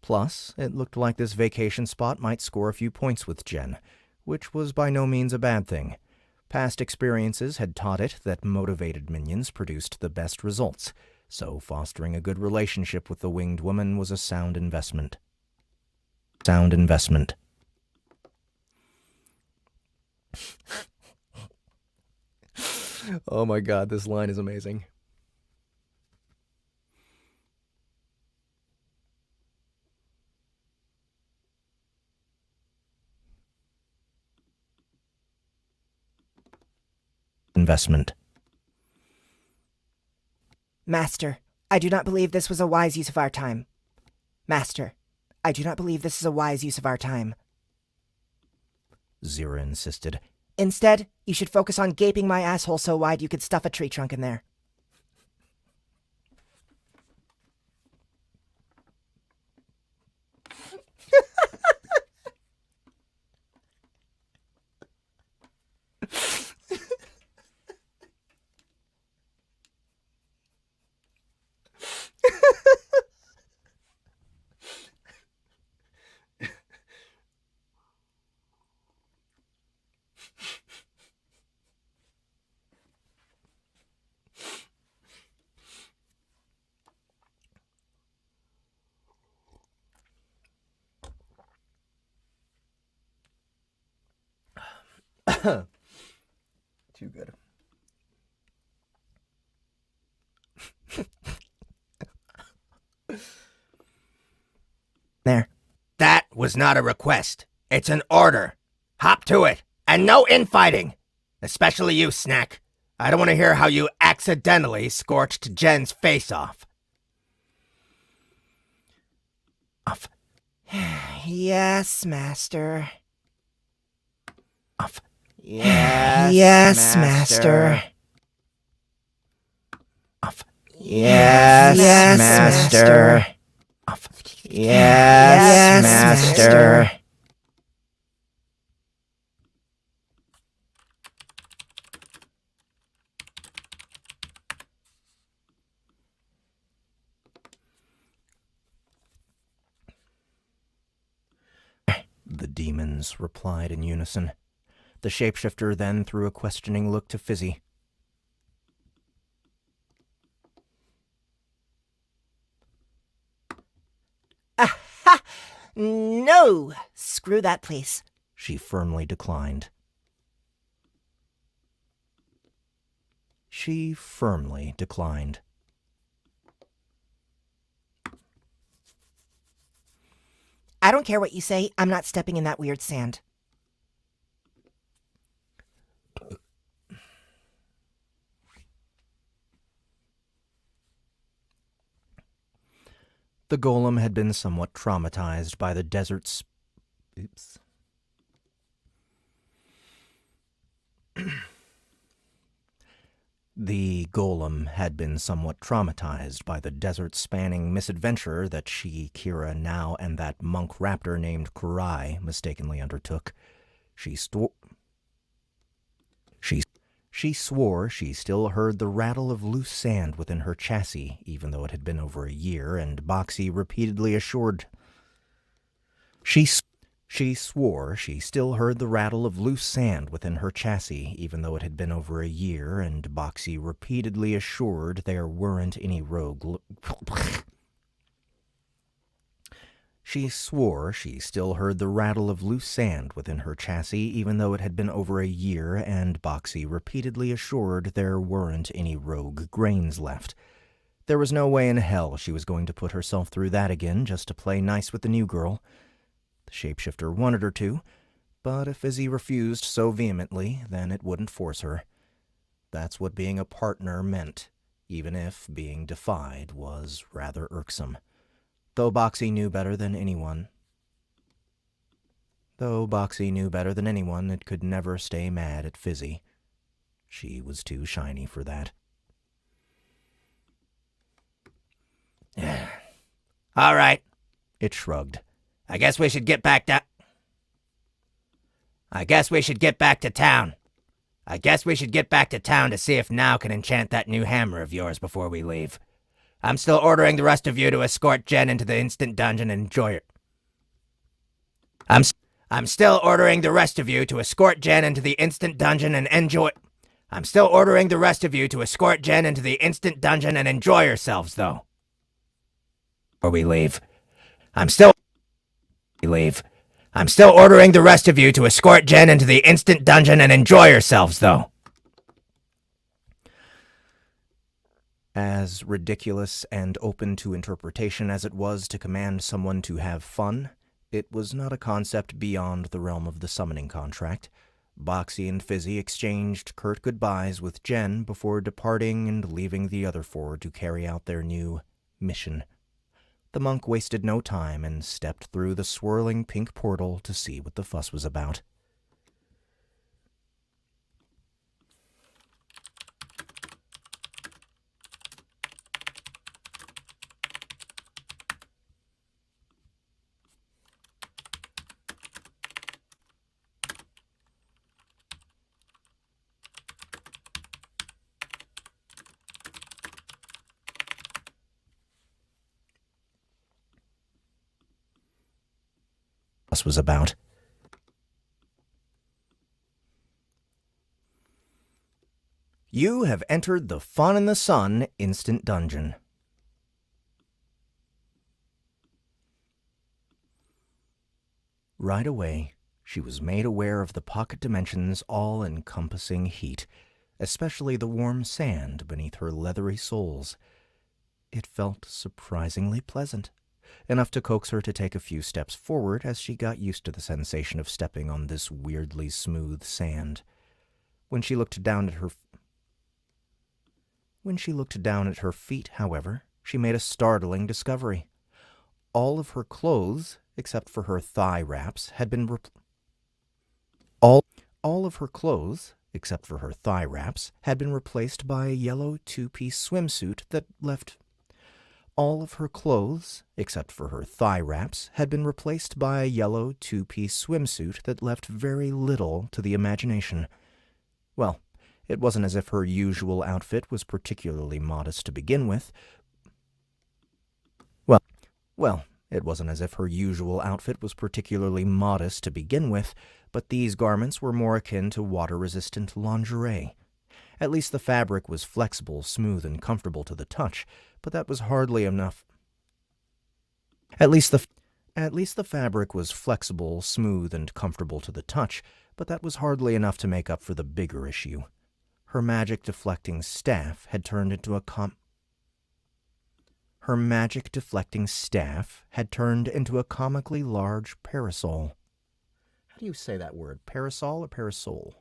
Plus, it looked like this vacation spot might score a few points with Jen, which was by no means a bad thing. Past experiences had taught it that motivated minions produced the best results, so fostering a good relationship with the winged woman was a sound investment. Oh my god, this line is amazing. Investment. Master, I do not believe this was a wise use of our time. Master, I do not believe this is a wise use of our time. Zira insisted. Instead, you should focus on gaping my asshole so wide you could stuff a tree trunk in there. Too good. There. That was not a request. It's an order. Hop to it. And no infighting. Especially you, Snack. I don't want to hear how you accidentally scorched Jen's face off. Off. Yes, Master. Off. Yes, Master. Off. Yes, Master. Off. Yes, Master. The demons replied in unison. The shapeshifter then threw a questioning look to Fizzy. Aha! No! Screw that place. She firmly declined. She firmly declined. I don't care what you say. I'm not stepping in that weird sand. The golem had been somewhat traumatized by the desert's... Oops. The golem had been somewhat traumatized by the desert-spanning misadventure that she, Kira, now and that monk raptor named Kurai mistakenly undertook. She swore she still heard the rattle of loose sand within her chassis, even though it had been over a year, and Boxy repeatedly assured... She swore she still heard the rattle of loose sand within her chassis, even though it had been over a year, and Boxy repeatedly assured there weren't any rogue... She swore she still heard the rattle of loose sand within her chassis, even though it had been over a year, and Boxy repeatedly assured there weren't any rogue grains left. There was no way in hell she was going to put herself through that again just to play nice with the new girl. The shapeshifter wanted her to, but if Izzy refused so vehemently, then it wouldn't force her. That's what being a partner meant, even if being defied was rather irksome. Though Boxy knew better than anyone, it could never stay mad at Fizzy. She was too shiny for that. All right. It shrugged. I guess we should get back to town. I guess we should get back to town to see if Now can enchant that new hammer of yours before we leave. I'm still ordering the rest of you to escort Jen into the instant dungeon and enjoy it. I'm still ordering the rest of you to escort Jen into the instant dungeon and enjoy... I'm still ordering the rest of you to escort Jen into the instant dungeon and enjoy yourselves, though. Before we leave. I'm still ordering the rest of you to escort Jen into the instant dungeon and enjoy yourselves, though. As ridiculous and open to interpretation as it was to command someone to have fun, it was not a concept beyond the realm of the summoning contract. Boxy and Fizzy exchanged curt goodbyes with Jen before departing and leaving the other four to carry out their new mission. The monk wasted no time and stepped through the swirling pink portal to see what the fuss was about. Was about. You have entered the Fun in the Sun instant dungeon. Right away, she was made aware of the pocket dimension's all-encompassing heat, especially the warm sand beneath her leathery soles. It felt surprisingly pleasant. Enough to coax her to take a few steps forward as she got used to the sensation of stepping on this weirdly smooth sand. When she looked down at her feet, however, she made a startling discovery. All of her clothes, except for her thigh wraps, had been replaced by a yellow two-piece swimsuit that left... All of her clothes, except for her thigh wraps, had been replaced by a yellow two-piece swimsuit that left very little to the imagination. Well, it wasn't as if her usual outfit was particularly modest to begin with. But these garments were more akin to water-resistant lingerie. At least the fabric was flexible, smooth, and comfortable to the touch, but that was hardly enough. At least the fabric was flexible, smooth, and comfortable to the touch, but that was hardly enough to make up for the bigger issue. Her magic-deflecting staff had turned into a comically large parasol. How do you say that word? Parasol or parasol?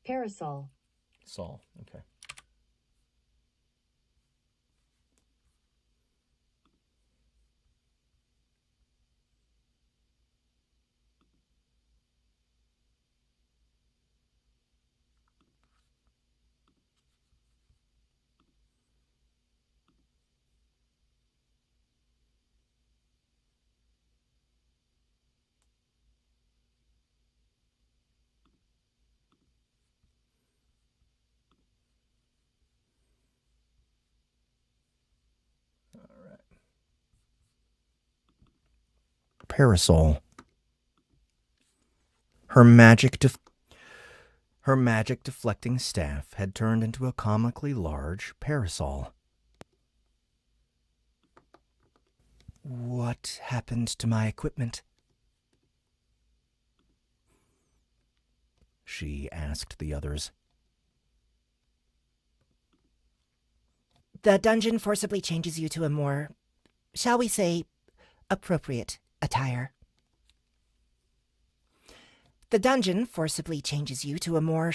Parasol. Sol, okay. Parasol. Her magic-deflecting staff had turned into a comically large parasol. What happened to my equipment? She asked the others. The dungeon forcibly changes you to a more, shall we say, appropriate attire. The dungeon forcibly changes you to a more,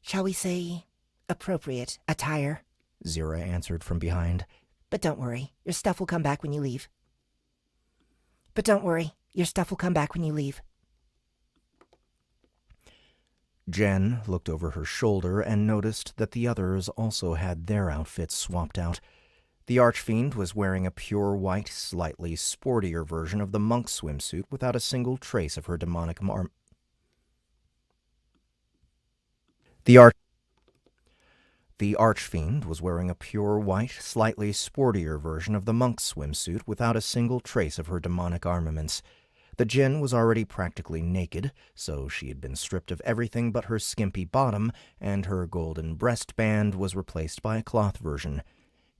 shall we say, appropriate attire. Zira answered from behind. But don't worry, your stuff will come back when you leave. Jen looked over her shoulder and noticed that the others also had their outfits swapped out. The Archfiend was wearing a pure white, slightly sportier version of the monk swimsuit without a single trace of her demonic arm. The Archfiend was wearing a pure white, slightly sportier version of the monk swimsuit without a single trace of her demonic armaments. The Djinn was already practically naked, so she had been stripped of everything but her skimpy bottom, and her golden breastband was replaced by a cloth version.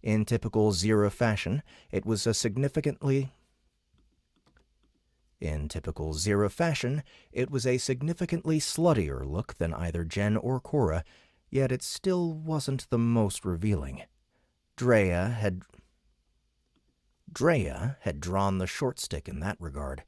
In typical Zira fashion, it was a significantly sluttier look than either Jen or Cora, yet it still wasn't the most revealing. Drea had drawn the short stick in that regard.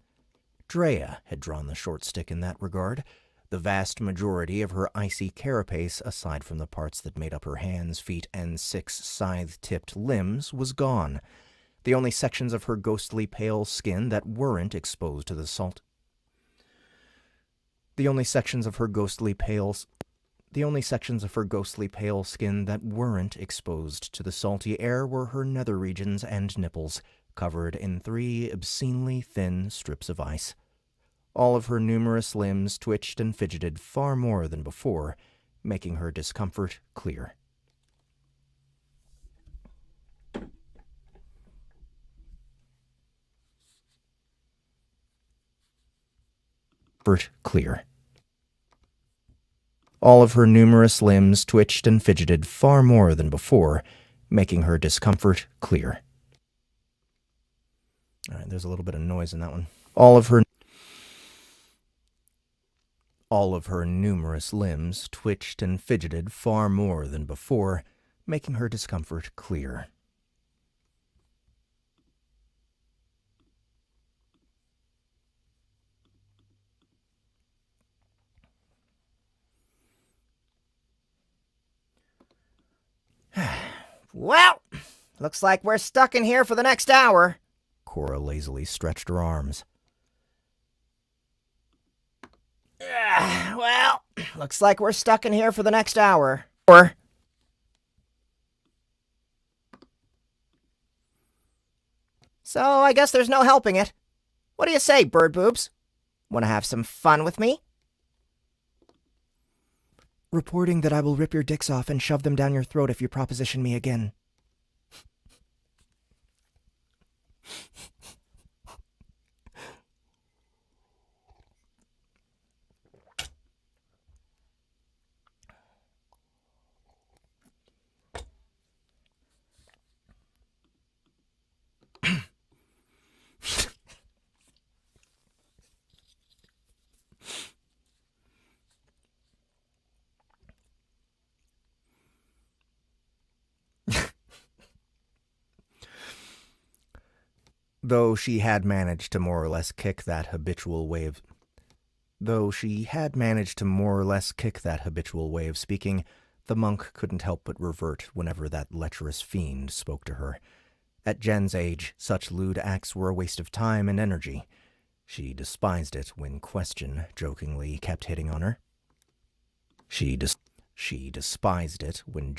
The vast majority of her icy carapace, aside from the parts that made up her hands, feet, and 6 scythe-tipped limbs, was gone. The only sections of her ghostly pale skin that weren't exposed to the salt. The only sections of her ghostly pale skin that weren't exposed to the salty air were her nether regions and nipples, covered in 3 obscenely thin strips of ice. All of her numerous limbs twitched and fidgeted far more than before, making her discomfort clear. All of her numerous limbs twitched and fidgeted far more than before, making her discomfort clear. All right, there's a little bit of noise in that one. All of her numerous limbs twitched and fidgeted far more than before, making her discomfort clear. Well, looks like we're stuck in here for the next hour. Cora lazily stretched her arms. Well, looks like we're stuck in here for the next hour. So I guess there's no helping it. What do you say, bird boobs? Want to have some fun with me? Reporting that I will rip your dicks off and shove them down your throat if you proposition me again. Though she had managed to more or less kick that habitual way of speaking, the monk couldn't help but revert whenever that lecherous fiend spoke to her. At Jen's age, such lewd acts were a waste of time and energy. She despised it when Question jokingly kept hitting on her. She despised it when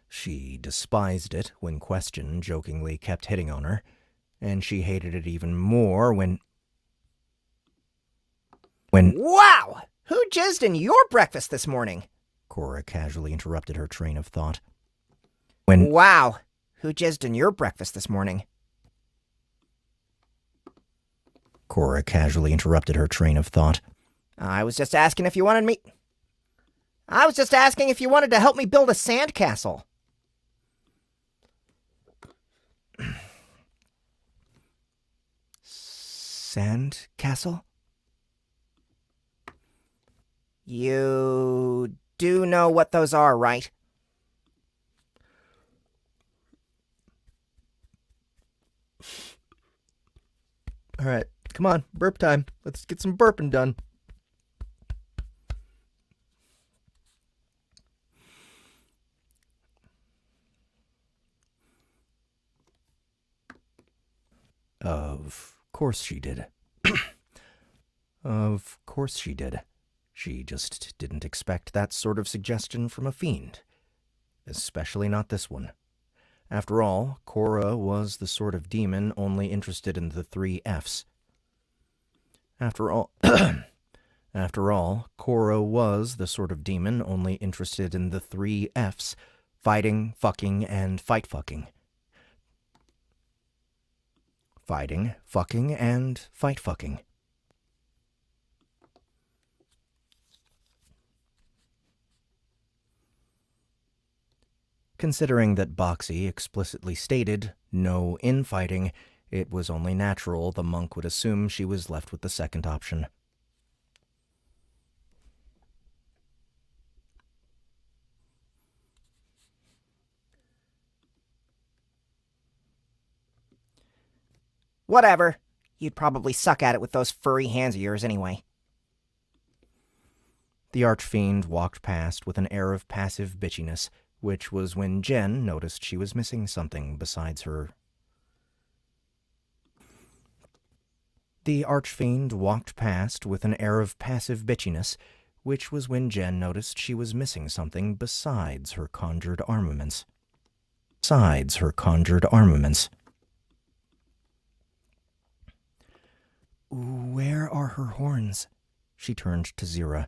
She despised it when Question jokingly kept hitting on her, and she hated it even more when... Wow! Who jizzed in your breakfast this morning? Cora casually interrupted her train of thought. Wow! Who jizzed in your breakfast this morning? Cora casually interrupted her train of thought. I was just asking if you wanted to help me build a sandcastle. Sandcastle? You do know what those are, right? All right, come on, burp time. Let's get some burping done. Of course she did. Of course she did. She just didn't expect that sort of suggestion from a fiend. Especially not this one. After all, Cora was the sort of demon only interested in the 3 Fs. After all, Cora was the sort of demon only interested in the 3 Fs: fighting, fucking, and fight fucking. Fighting, fucking, and fight fucking. Considering that Boxy explicitly stated no infighting, it was only natural the monk would assume she was left with the second option. Whatever. You'd probably suck at it with those furry hands of yours anyway. The archfiend walked past with an air of passive bitchiness, which was when Jen noticed she was missing something besides her. The archfiend walked past with an air of passive bitchiness, which was when Jen noticed she was missing something besides her conjured armaments. Where are her horns? She turned to Zira.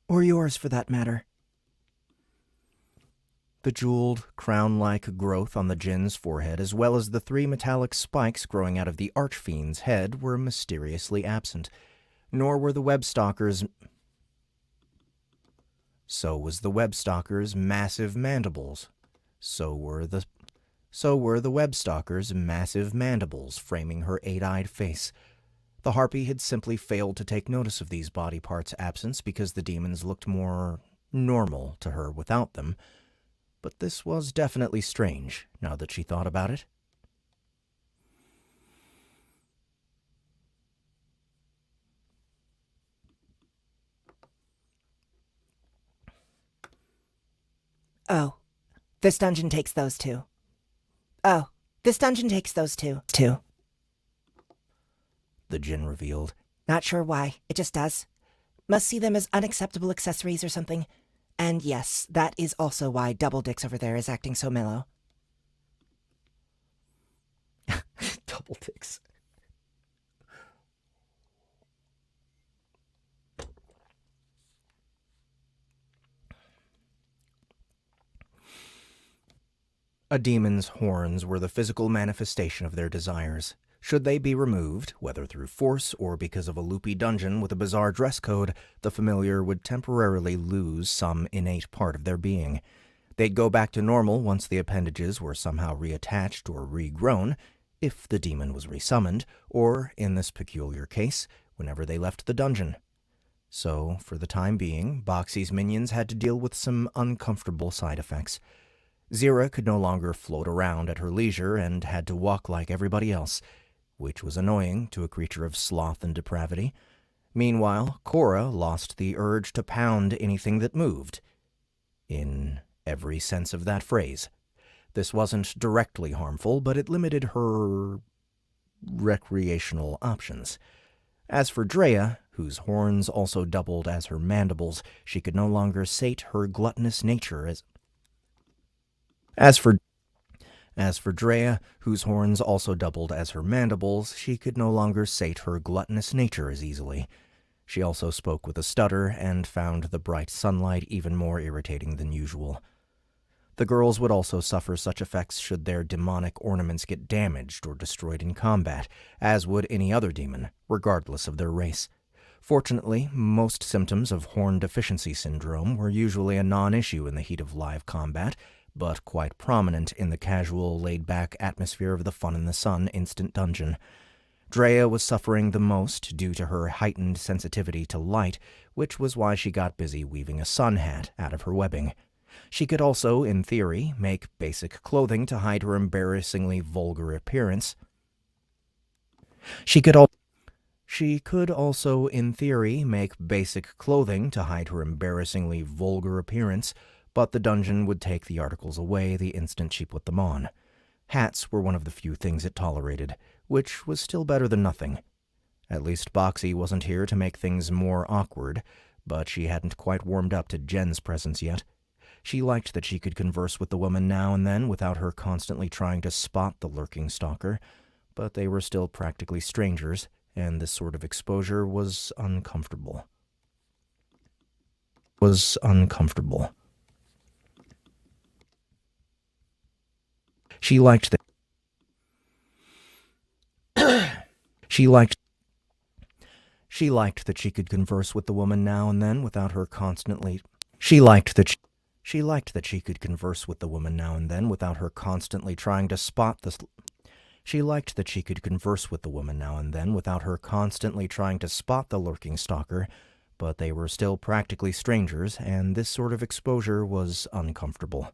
Or yours, for that matter. The jeweled, crown-like growth on the Jinn's forehead, as well as the 3 metallic spikes growing out of the archfiend's head, were mysteriously absent. Nor were the webstalker's... So was the webstalker's massive mandibles. So were the webstalker's massive mandibles framing her 8-eyed face. The harpy had simply failed to take notice of these body parts' absence because the demons looked more normal to her without them. But this was definitely strange, now that she thought about it. Oh, this dungeon takes those two. Oh, this dungeon takes those two. The Jinn revealed. Not sure why, it just does. Must see them as unacceptable accessories or something. And yes, that is also why Double Dicks over there is acting so mellow. Double Dicks. A demon's horns were the physical manifestation of their desires. Should they be removed, whether through force or because of a loopy dungeon with a bizarre dress code, the familiar would temporarily lose some innate part of their being. They'd go back to normal once the appendages were somehow reattached or regrown, if the demon was resummoned, or, in this peculiar case, whenever they left the dungeon. So, for the time being, Boxy's minions had to deal with some uncomfortable side effects. Zira could no longer float around at her leisure and had to walk like everybody else, which was annoying to a creature of sloth and depravity. Meanwhile, Cora lost the urge to pound anything that moved. In every sense of that phrase. This wasn't directly harmful, but it limited her recreational options. As for Drea, whose horns also doubled as her mandibles, she could no longer sate her gluttonous nature As for Drea, whose horns also doubled as her mandibles, she could no longer sate her gluttonous nature as easily. She also spoke with a stutter and found the bright sunlight even more irritating than usual. The girls would also suffer such effects should their demonic ornaments get damaged or destroyed in combat, as would any other demon, regardless of their race. Fortunately, most symptoms of horn deficiency syndrome were usually a non-issue in the heat of live combat, but quite prominent in the casual, laid-back atmosphere of the fun-in-the-sun instant dungeon. Drea was suffering the most due to her heightened sensitivity to light, which was why she got busy weaving a sun hat out of her webbing. She could also, in theory, make basic clothing to hide her embarrassingly vulgar appearance. She could also, in theory, make basic clothing to hide her embarrassingly vulgar appearance, but the dungeon would take the articles away the instant she put them on. Hats were one of the few things it tolerated, which was still better than nothing. At least Boxy wasn't here to make things more awkward, but she hadn't quite warmed up to Jen's presence yet. She liked that she could converse with the woman now and then without her constantly trying to spot the lurking stalker, but they were still practically strangers, and this sort of exposure was uncomfortable. She liked that she could converse with the woman now and then without her constantly She liked that she could converse with the woman now and then without her constantly trying to spot the lurking stalker, but they were still practically strangers, and this sort of exposure was uncomfortable.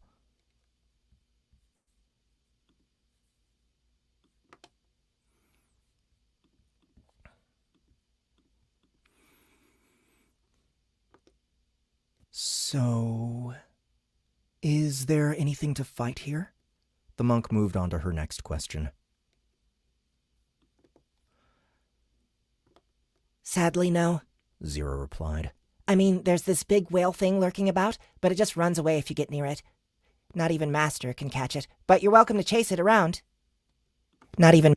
So, is there anything to fight here? The monk moved on to her next question. Sadly, no. Zira replied. I mean, there's this big whale thing lurking about, but it just runs away if you get near it. Not even Master can catch it, but you're welcome to chase it around. Not even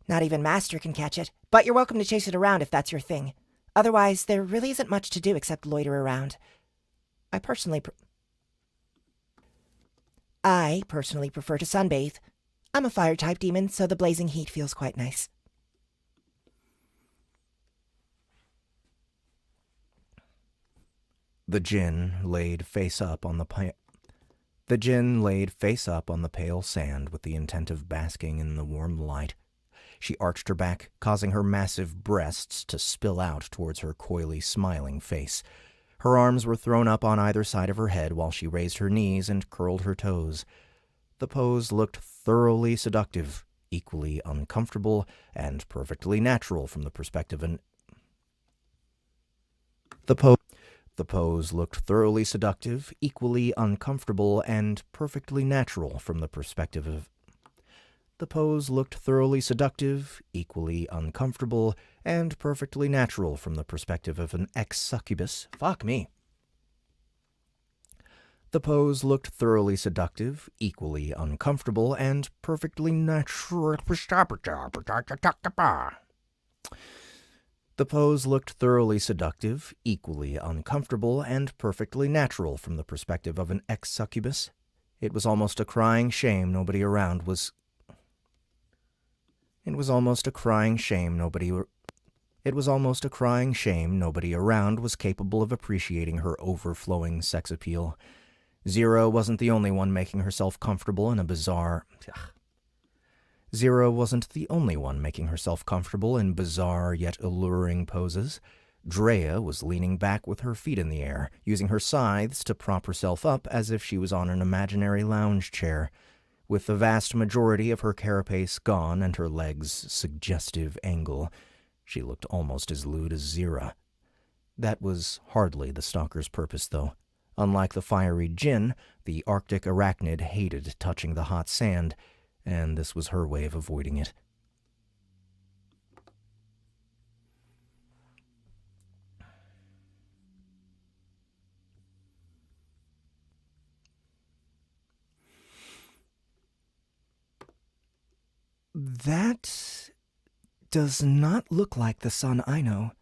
Master can catch it, but you're welcome to chase it around if that's your thing. Otherwise, there really isn't much to do except loiter around. I personally prefer to sunbathe. I'm a fire-type demon, so the blazing heat feels quite nice. The djinn laid face up on the pale sand with the intent of basking in the warm light. She arched her back, causing her massive breasts to spill out towards her coyly smiling face. Her arms were thrown up on either side of her head while she raised her knees and curled her toes. The pose looked thoroughly seductive, equally uncomfortable, and perfectly natural from the perspective of The pose looked thoroughly seductive, equally uncomfortable, and perfectly natural from the perspective of The pose looked thoroughly seductive, equally uncomfortable, and perfectly natural from the perspective of an ex-succubus. Fuck me. The pose looked thoroughly seductive, equally uncomfortable, and perfectly natural. The pose looked thoroughly seductive, equally uncomfortable, and perfectly natural from the perspective of an ex-succubus. It was almost a crying shame nobody around was capable of appreciating her overflowing sex appeal. Zira wasn't the only one making herself comfortable in bizarre yet alluring poses. Drea was leaning back with her feet in the air, using her scythes to prop herself up as if she was on an imaginary lounge chair. With the vast majority of her carapace gone and her legs' suggestive angle, she looked almost as lewd as Zira. That was hardly the stalker's purpose, though. Unlike the fiery djinn, the Arctic arachnid hated touching the hot sand, and this was her way of avoiding it. That does not look like the sun I know,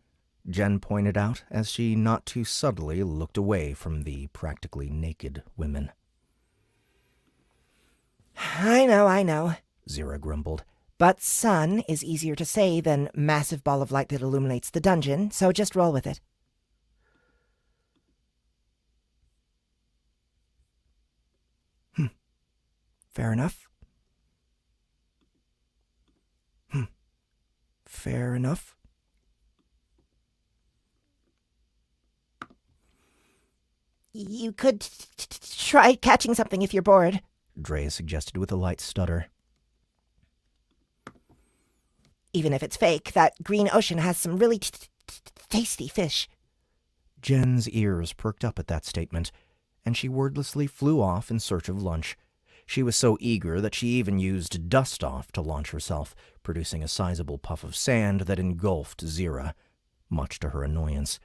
Jen pointed out as she not too subtly looked away from the practically naked women. I know, Zira grumbled. but sun is easier to say than massive ball of light that illuminates the dungeon, so just roll with it. Fair enough. Fair enough. You could try catching something if you're bored. Drea suggested with a light stutter. Even if it's fake, that green ocean has some really tasty fish. Jen's ears perked up at that statement, and she wordlessly flew off in search of lunch. She was so eager that she even used dust-off to launch herself, producing a sizable puff of sand that engulfed Zira, much to her annoyance.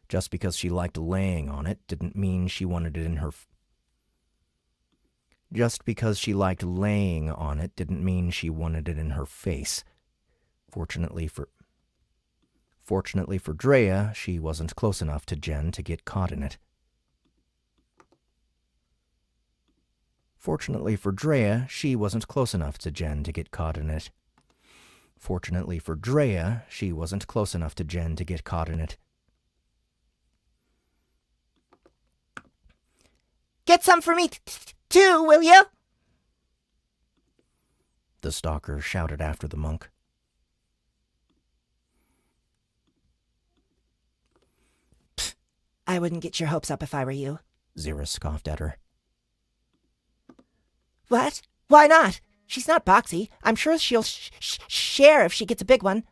Just because she liked laying on it didn't mean she wanted it in her... Just because she liked laying on it didn't mean she wanted it in her face. Fortunately for Drea, she wasn't close enough to Jen to get caught in it. Fortunately for Drea, she wasn't close enough to Jen to get caught in it. Fortunately for Drea, she wasn't close enough to Jen to get caught in it. Get some for me too, will you? The stalker shouted after the monk. I wouldn't get your hopes up if I were you. Zira scoffed at her. What? Why not? She's not boxy. I'm sure she'll share if she gets a big one.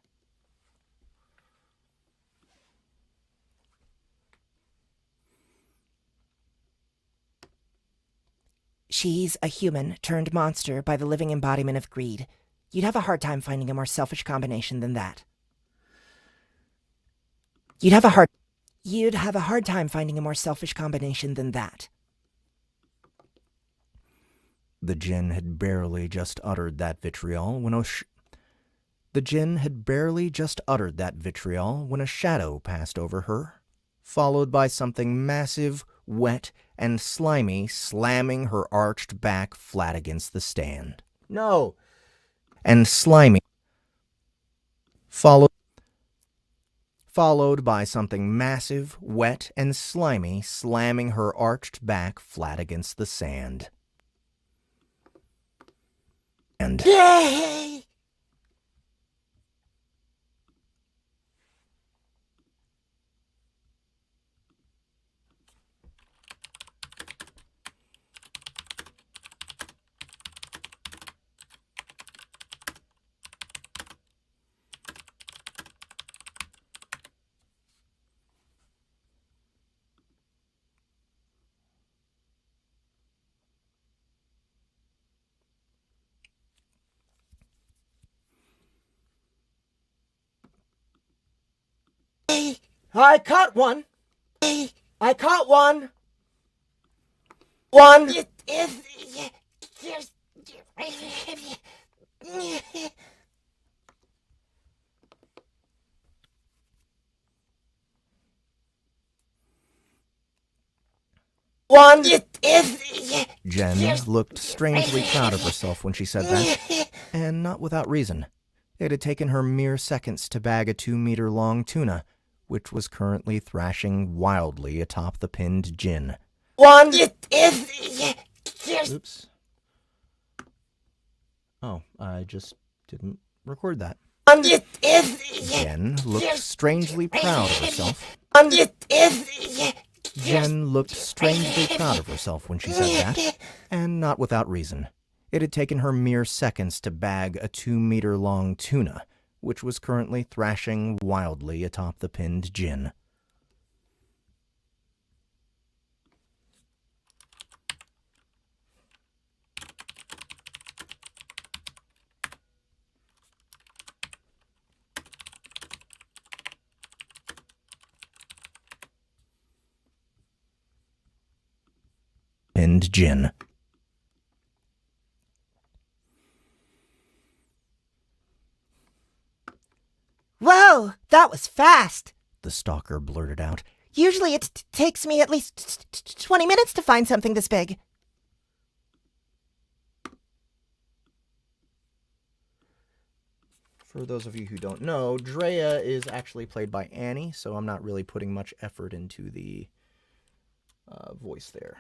She's a human turned monster by the living embodiment of greed. You'd have a hard time finding a more selfish combination than that. You'd have a hard time finding a more selfish combination than that. The djinn had barely just uttered that vitriol when a shadow passed over her, followed by something massive, wet, and slimy slamming her arched back flat against the stand. No. And slimy, followed by something massive, wet, and slimy slamming her arched back flat against the sand. And I caught one. I caught one. Jen looked strangely proud of herself when she said that, and not without reason. It had taken her mere seconds to bag a 2-meter-long tuna, which was currently thrashing wildly atop the pinned djinn. Oops. Oh, I just didn't record that. Jen looked strangely proud of herself. Jen looked strangely proud of herself when she said that, and not without reason. It had taken her mere seconds to bag a 2-meter-long tuna, which was currently thrashing wildly atop the pinned gin. Pinned gin. Whoa, that was fast. The stalker blurted out. Usually it takes me at least 20 minutes to find something this big. For those of you who don't know, Drea is actually played by Annie, so I'm not really putting much effort into the voice there.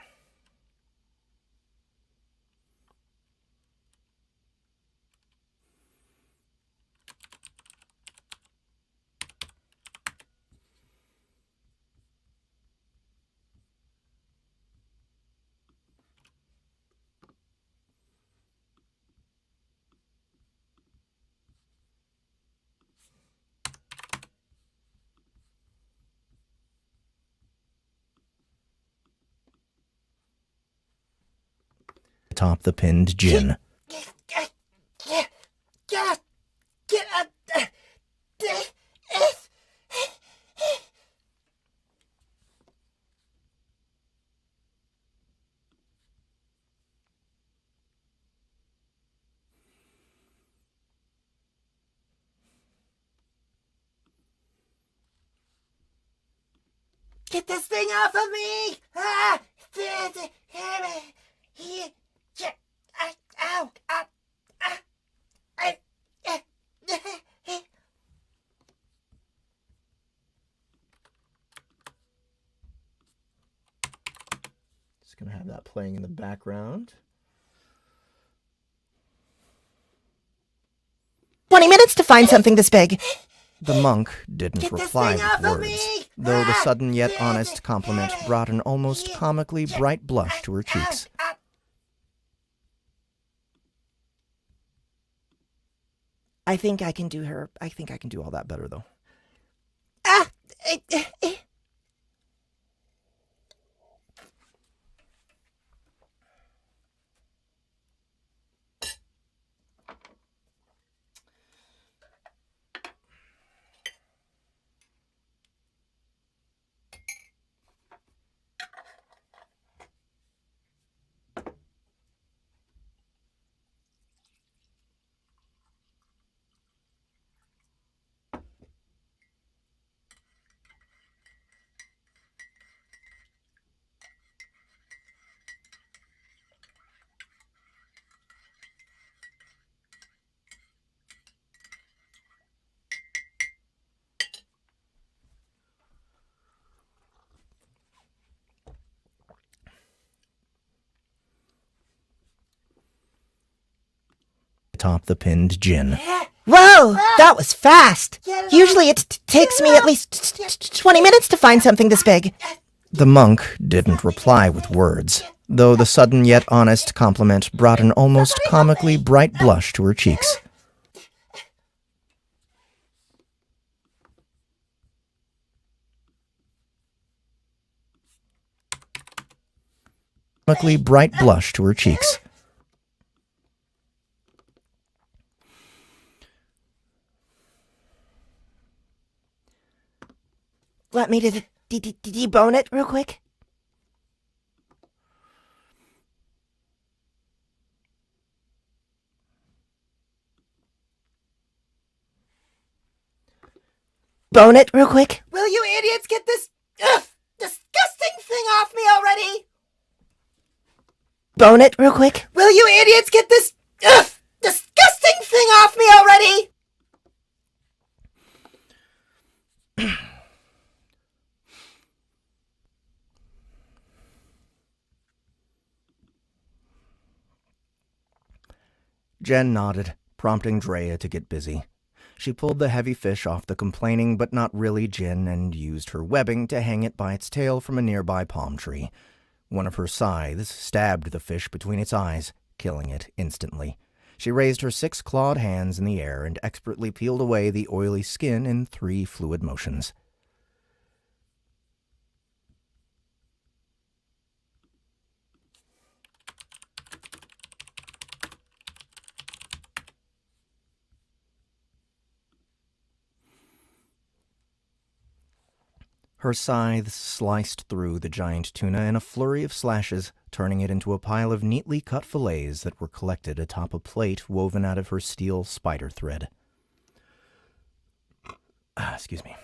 Atop the pinned gin. Get this thing off of me! Ah! Ow! Just gonna have that playing in the background. 20 minutes to find something this big. The monk didn't reply with words, though the sudden yet honest compliment brought an almost comically bright blush to her cheeks. I think I can do all that better, though. Atop the pinned gin. Whoa, that was fast. Usually it takes me at least 20 minutes to find something this big. The monk didn't reply with words, though the sudden yet honest compliment brought an almost comically bright blush to her cheeks. Comically bright blush to her cheeks. Want me to debone it real quick? Bone it real quick? Will you idiots get this disgusting thing off me already? Bone it real quick? Will you idiots get this disgusting thing off me already? Jen nodded, prompting Drea to get busy. She pulled the heavy fish off the complaining but not really Jinn and used her webbing to hang it by its tail from a nearby palm tree. One of her scythes stabbed the fish between its eyes, killing it instantly. She raised her 6 clawed hands in the air and expertly peeled away the oily skin in 3 fluid motions. Her scythes sliced through the giant tuna in a flurry of slashes, turning it into a pile of neatly cut fillets that were collected atop a plate woven out of her steel spider thread. Excuse me.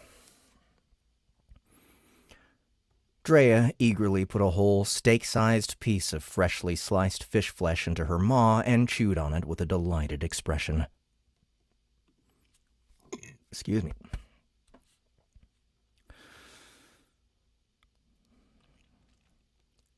Drea eagerly put a whole steak-sized piece of freshly sliced fish flesh into her maw and chewed on it with a delighted expression. Excuse me.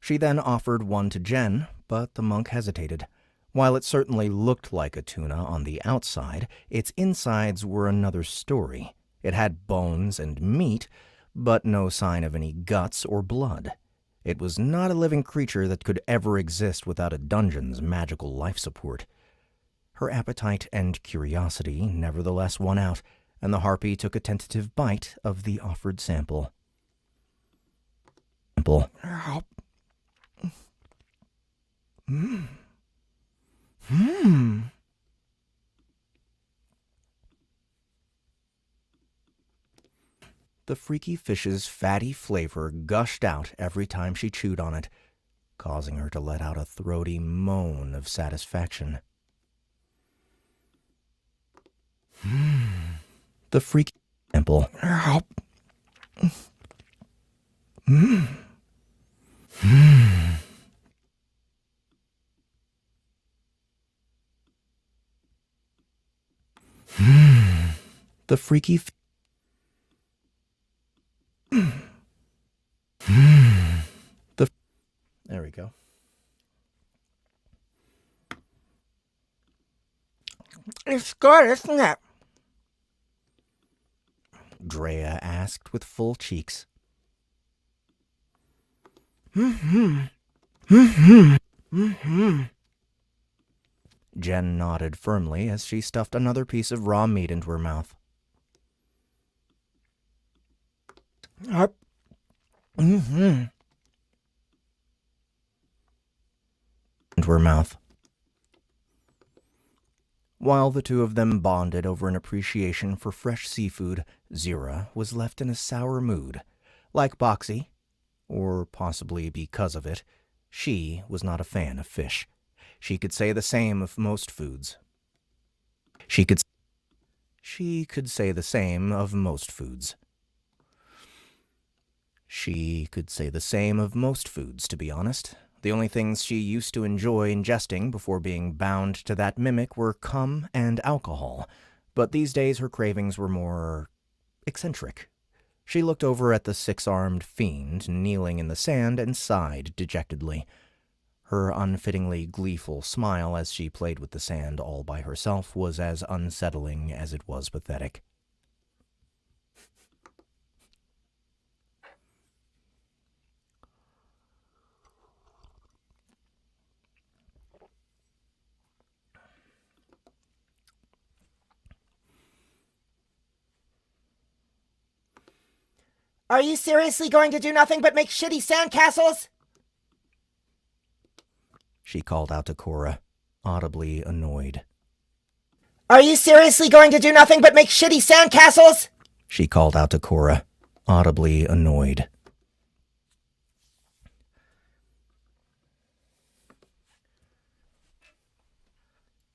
She then offered one to Jen, but the monk hesitated. While it certainly looked like a tuna on the outside, its insides were another story. It had bones and meat, but no sign of any guts or blood. It was not a living creature that could ever exist without a dungeon's magical life support. Her appetite and curiosity nevertheless won out, and the harpy took a tentative bite of the offered sample. The freaky fish's fatty flavor gushed out every time she chewed on it, causing her to let out a throaty moan of satisfaction. The freaky sample. The freaky There we go. It's good, isn't it? Drea asked with full cheeks. Jen nodded firmly as she stuffed another piece of raw meat into her mouth. Into her mouth. While the two of them bonded over an appreciation for fresh seafood, Zira was left in a sour mood. Like Boxy, or possibly because of it, she was not a fan of fish. She could say the same of most foods. She could say the same of most foods. She could say the same of most foods, to be honest. The only things she used to enjoy ingesting before being bound to that mimic were cum and alcohol, but these days her cravings were more eccentric. She looked over at the 6-armed fiend kneeling in the sand and sighed dejectedly. Her unfittingly gleeful smile as she played with the sand all by herself was as unsettling as it was pathetic. Are you seriously going to do nothing but make shitty sandcastles? She called out to Cora, audibly annoyed. Are you seriously going to do nothing but make shitty sandcastles? She called out to Cora, audibly annoyed.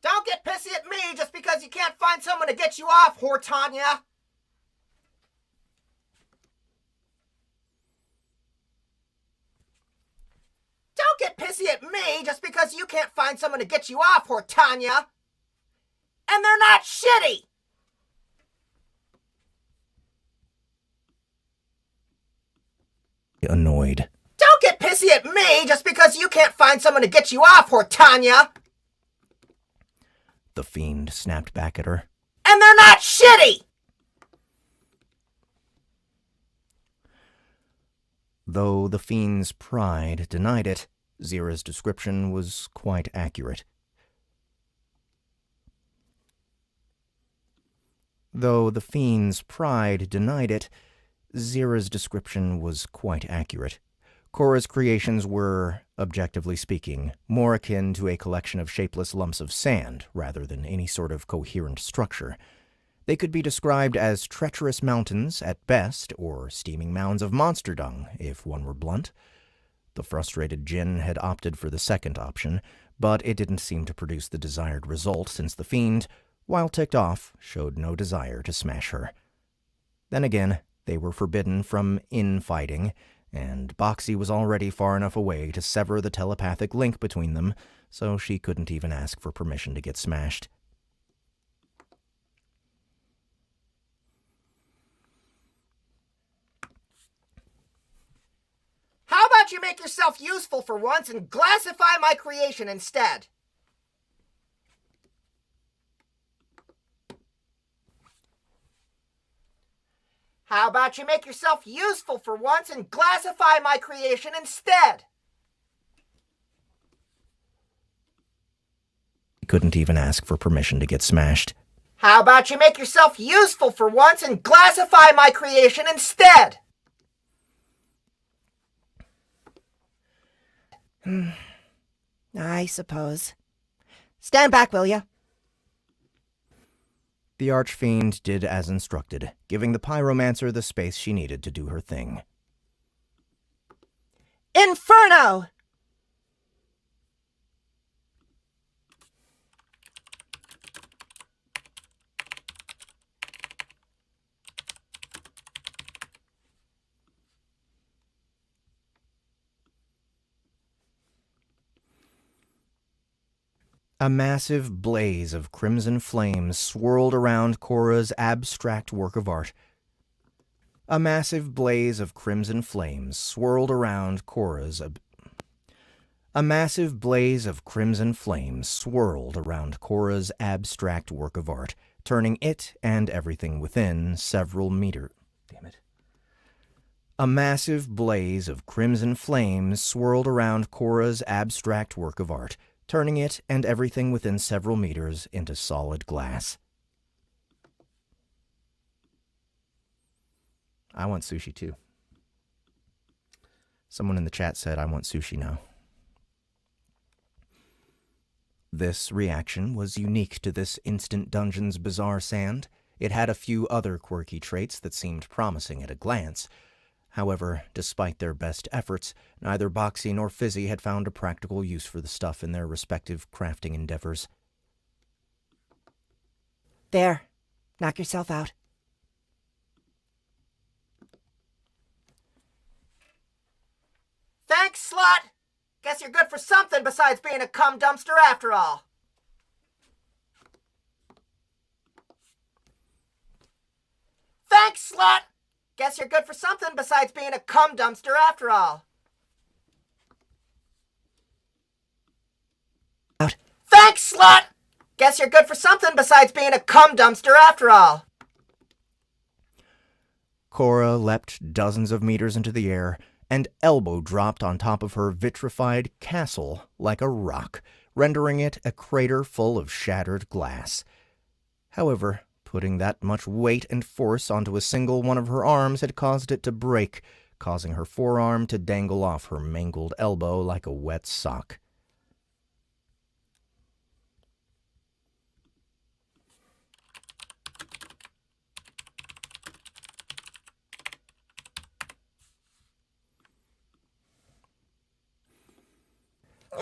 Don't get pissy at me just because you can't find someone to get you off, Hortanya! Don't get pissy at me just because you can't find someone to get you off, Hortanya! And they're not shitty! Annoyed. Don't get pissy at me just because you can't find someone to get you off, Hortanya! The fiend snapped back at her. And they're not shitty! Though the fiend's pride denied it, Zira's description was quite accurate. Though the fiend's pride denied it, Zira's description was quite accurate. Cora's creations were, objectively speaking, more akin to a collection of shapeless lumps of sand rather than any sort of coherent structure. They could be described as treacherous mountains at best, or steaming mounds of monster dung, if one were blunt. The frustrated djinn had opted for the second option, but it didn't seem to produce the desired result since the fiend, while ticked off, showed no desire to smash her. Then again, they were forbidden from infighting, and Boxy was already far enough away to sever the telepathic link between them, so she couldn't even ask for permission to get smashed. How about you make yourself useful for once and glassify my creation instead? How about you make yourself useful for once and glassify my creation instead? He couldn't even ask for permission to get smashed. How about you make yourself useful for once and glassify my creation instead? I suppose. Stand back, will ya? The Archfiend did as instructed, giving the pyromancer the space she needed to do her thing. Inferno! A massive blaze of crimson flames swirled around Cora's abstract work of art. A massive blaze of crimson flames swirled around Cora's abstract work of art, turning it and everything within several meters. A massive blaze of crimson flames swirled around Cora's abstract work of art, turning it and everything within several meters into solid glass. I want sushi too. Someone in the chat said, I want sushi now. This reaction was unique to this Instant Dungeons bizarre sand. It had a few other quirky traits that seemed promising at a glance. However, despite their best efforts, neither Boxy nor Fizzy had found a practical use for the stuff in their respective crafting endeavors. There. Knock yourself out. Thanks, slut! Guess you're good for something besides being a cum dumpster after all. Thanks, slut! Guess you're good for something besides being a cum dumpster after all. Out. Thanks, slut! Guess you're good for something besides being a cum dumpster after all. Cora leapt dozens of meters into the air and elbow dropped on top of her vitrified castle like a rock, rendering it a crater full of shattered glass. However, putting that much weight and force onto a single one of her arms had caused it to break, causing her forearm to dangle off her mangled elbow like a wet sock.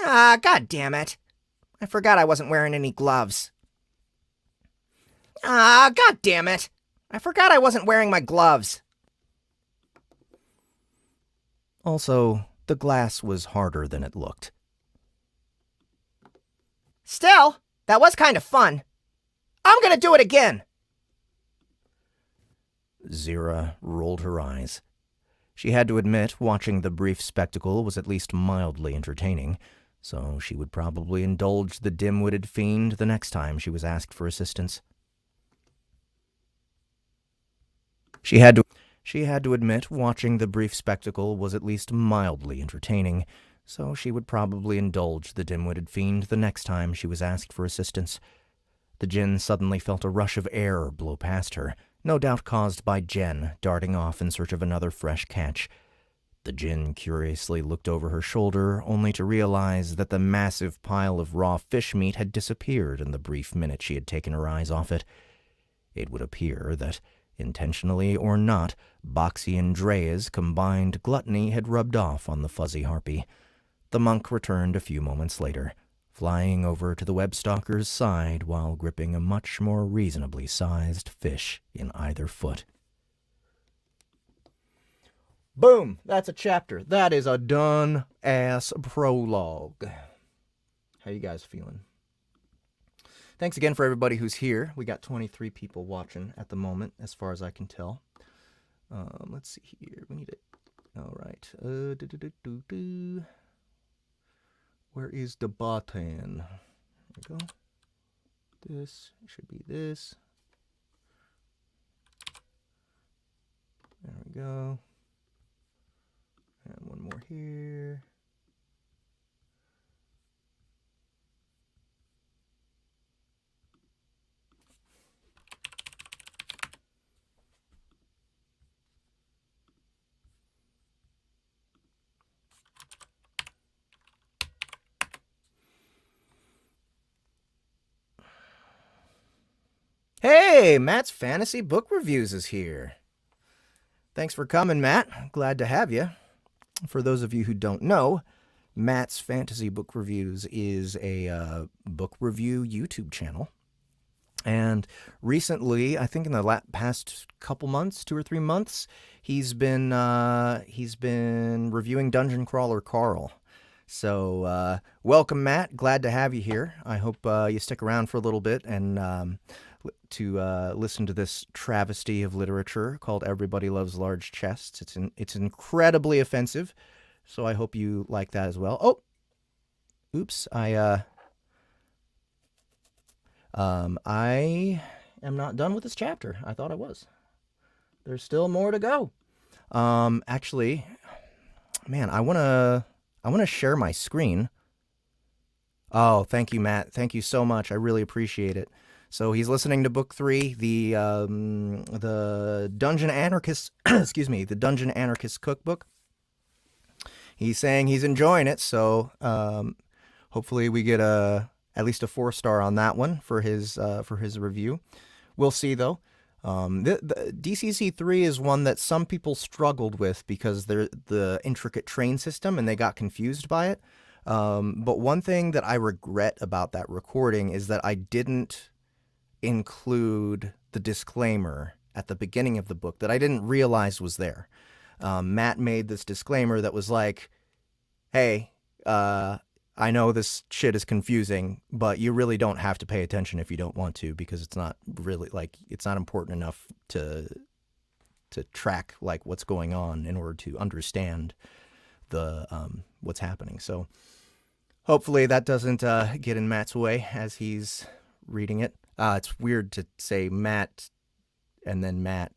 Ah, god damn it. I forgot I wasn't wearing any gloves. Ah, god damn it. I forgot I wasn't wearing my gloves. Also, the glass was harder than it looked. Still, that was kind of fun. I'm gonna do it again. Zira rolled her eyes. She had to admit watching the brief spectacle was at least mildly entertaining, so she would probably indulge the dim-witted fiend the next time she was asked for assistance. She had to admit watching the brief spectacle was at least mildly entertaining, so she would probably indulge the dim-witted fiend the next time she was asked for assistance. The djinn suddenly felt a rush of air blow past her, no doubt caused by Jen darting off in search of another fresh catch. The djinn curiously looked over her shoulder, only to realize that the massive pile of raw fish meat had disappeared in the brief minute she had taken her eyes off it. It would appear that, intentionally or not, Boxy and Drea's combined gluttony had rubbed off on the fuzzy harpy. The monk returned a few moments later, flying over to the webstalker's side while gripping a much more reasonably sized fish in either foot. Boom! That's a chapter. That is a done-ass prologue. How you guys feeling? Thanks again for everybody who's here. We got 23 people watching at the moment, as far as I can tell. Let's see here. We need it. All right. Where is the button? There we go. This should be this. There we go. And one more here. Hey, Matt's Fantasy Book Reviews is here. Thanks for coming, Matt. Glad to have you. For those of you who don't know, Matt's Fantasy Book Reviews is a book review YouTube channel. And recently, I think in the past couple months, 2 or 3 months, he's been reviewing Dungeon Crawler Carl. So welcome, Matt. Glad to have you here. I hope you stick around for a little bit and to listen to this travesty of literature called Everybody Loves Large Chests. It's incredibly offensive, so I hope you like that as well. Oh, oops, I am not done with this chapter. I thought I was. There's still more to go. Actually, man, I wanna share my screen. Oh, thank you, Matt. Thank you so much. I really appreciate it. So he's listening to book 3, the Dungeon Anarchist, excuse me, the Dungeon Anarchist Cookbook. He's saying he's enjoying it, so hopefully we get at least a 4-star on that one for his review. We'll see though. The DCC 3 is one that some people struggled with because they're the intricate train system and they got confused by it. But one thing that I regret about that recording is that I didn't include the disclaimer at the beginning of the book that I didn't realize was there. Matt made this disclaimer that was like, hey, I know this shit is confusing, but you really don't have to pay attention if you don't want to, because it's not really it's not important enough to track like what's going on in order to understand the what's happening. So hopefully that doesn't get in Matt's way as he's reading it. It's weird to say Matt and then Matt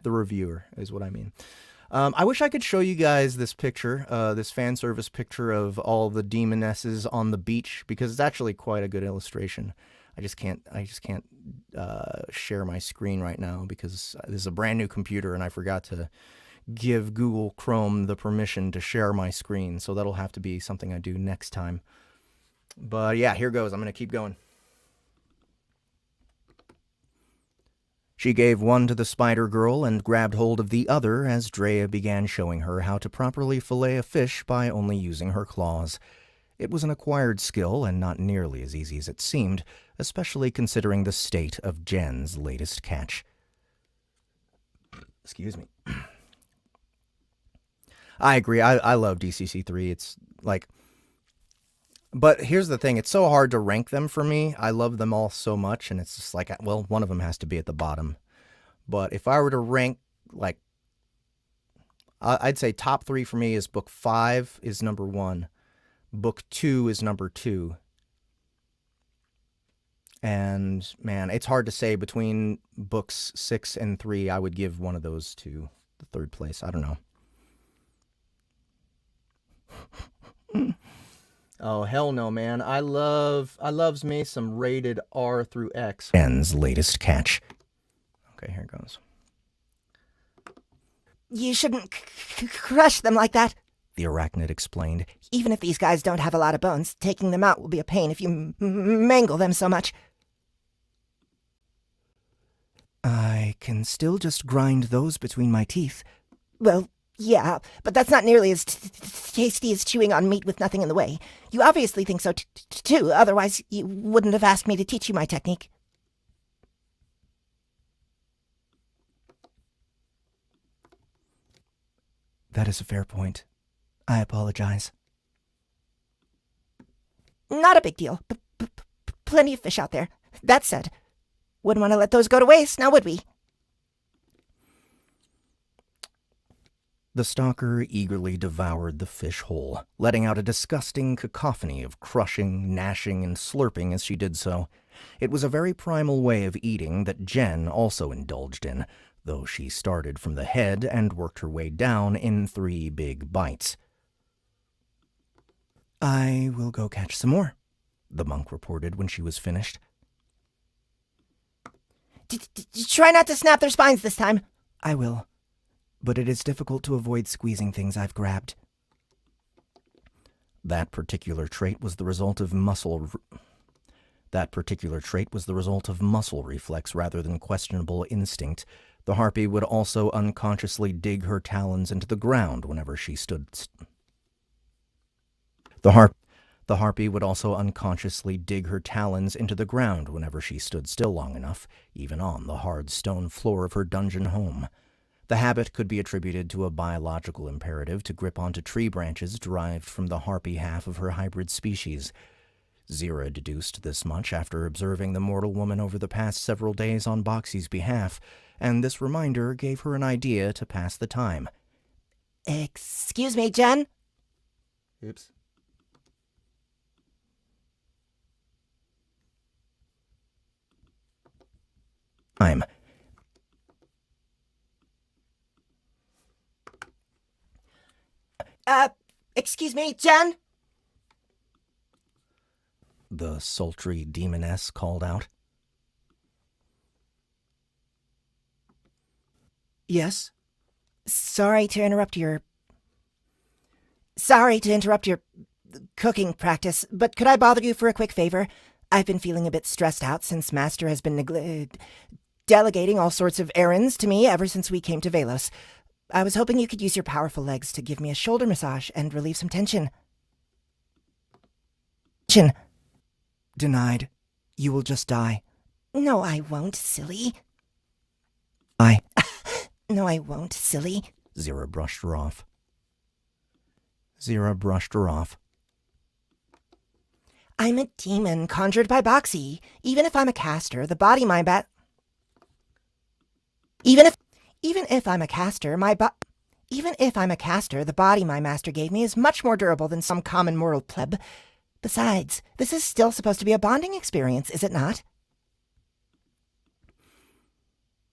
the reviewer is what I mean. I wish I could show you guys this picture, this fan service picture of all the demonesses on the beach, because it's actually quite a good illustration. I just can't share my screen right now because this is a brand new computer and I forgot to give Google Chrome the permission to share my screen. So that'll have to be something I do next time. But yeah, here goes. I'm going to keep going. She gave one to the spider girl and grabbed hold of the other as Drea began showing her how to properly fillet a fish by only using her claws. It was an acquired skill and not nearly as easy as it seemed, especially considering the state of Jen's latest catch. Excuse me. I agree. I love DCC 3. It's like... But here's the thing, it's so hard to rank them for me. I love them all so much, and it's just like, well, one of them has to be at the bottom. But if I were to rank, like, I'd say top 3 for me is book 5 is number 1. Book 2 is number 2. And man, it's hard to say between books 6 and 3. I would give one of those to the third place. I don't know. Oh, hell no, man. I loves me some rated R through X. Jen's latest catch. Okay, here it goes. You shouldn't crush them like that, The arachnid explained. even if these guys don't have a lot of bones. Taking them out will be a pain if you mangle them so much. I can still just grind those between my teeth. Well, yeah, but that's not nearly as tasty as chewing on meat with nothing in the way. You obviously think so too, otherwise you wouldn't have asked me to teach you my technique. That is a fair point. I apologize. Not a big deal. Plenty of fish out there. That said, wouldn't want to let those go to waste, now would we? The stalker eagerly devoured the fish whole, letting out a disgusting cacophony of crushing, gnashing, and slurping as she did so. It was a very primal way of eating that Jen also indulged in, though she started from the head and worked her way down in 3 big bites. I will go catch some more, the monk reported when she was finished. Try not to snap their spines this time. I will, but it is difficult to avoid squeezing things I've grabbed. That particular trait was the result of muscle reflex rather than questionable instinct. The harpy would also unconsciously dig her talons into the ground whenever she stood. The harpy would also unconsciously dig her talons into the ground whenever she stood still long enough, even on the hard stone floor of her dungeon home. The habit could be attributed to a biological imperative to grip onto tree branches derived from the harpy half of her hybrid species. Zira deduced this much after observing the mortal woman over the past several days on Boxy's behalf, and this reminder gave her an idea to pass the time. Excuse me, Jen? Oops. Time. Excuse me, Jen? The sultry demoness called out. Yes? Sorry to interrupt your cooking practice, but could I bother you for a quick favor? I've been feeling a bit stressed out since Master has been delegating all sorts of errands to me ever since we came to Velos. I was hoping you could use your powerful legs to give me a shoulder massage and relieve some tension. Denied. You will just die. No, I won't, silly. No, I won't, silly. Zira brushed her off. I'm a demon conjured by Boxy. Even if I'm a caster, the body my master gave me is much more durable than some common mortal pleb. Besides, this is still supposed to be a bonding experience, is it not?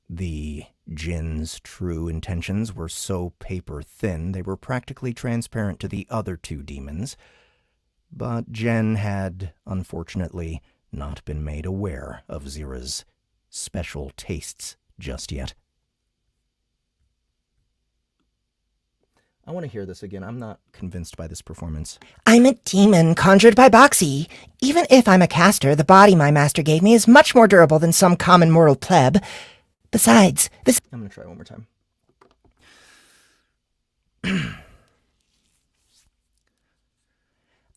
The Jinn's true intentions were so paper-thin they were practically transparent to the other 2 demons, but Jen had, unfortunately, not been made aware of Zira's special tastes just yet. I want to hear this again. I'm not convinced by this performance. I'm a demon conjured by Boxy. Even if I'm a caster, the body my master gave me is much more durable than some common mortal pleb. Besides, this... I'm going to try one more time.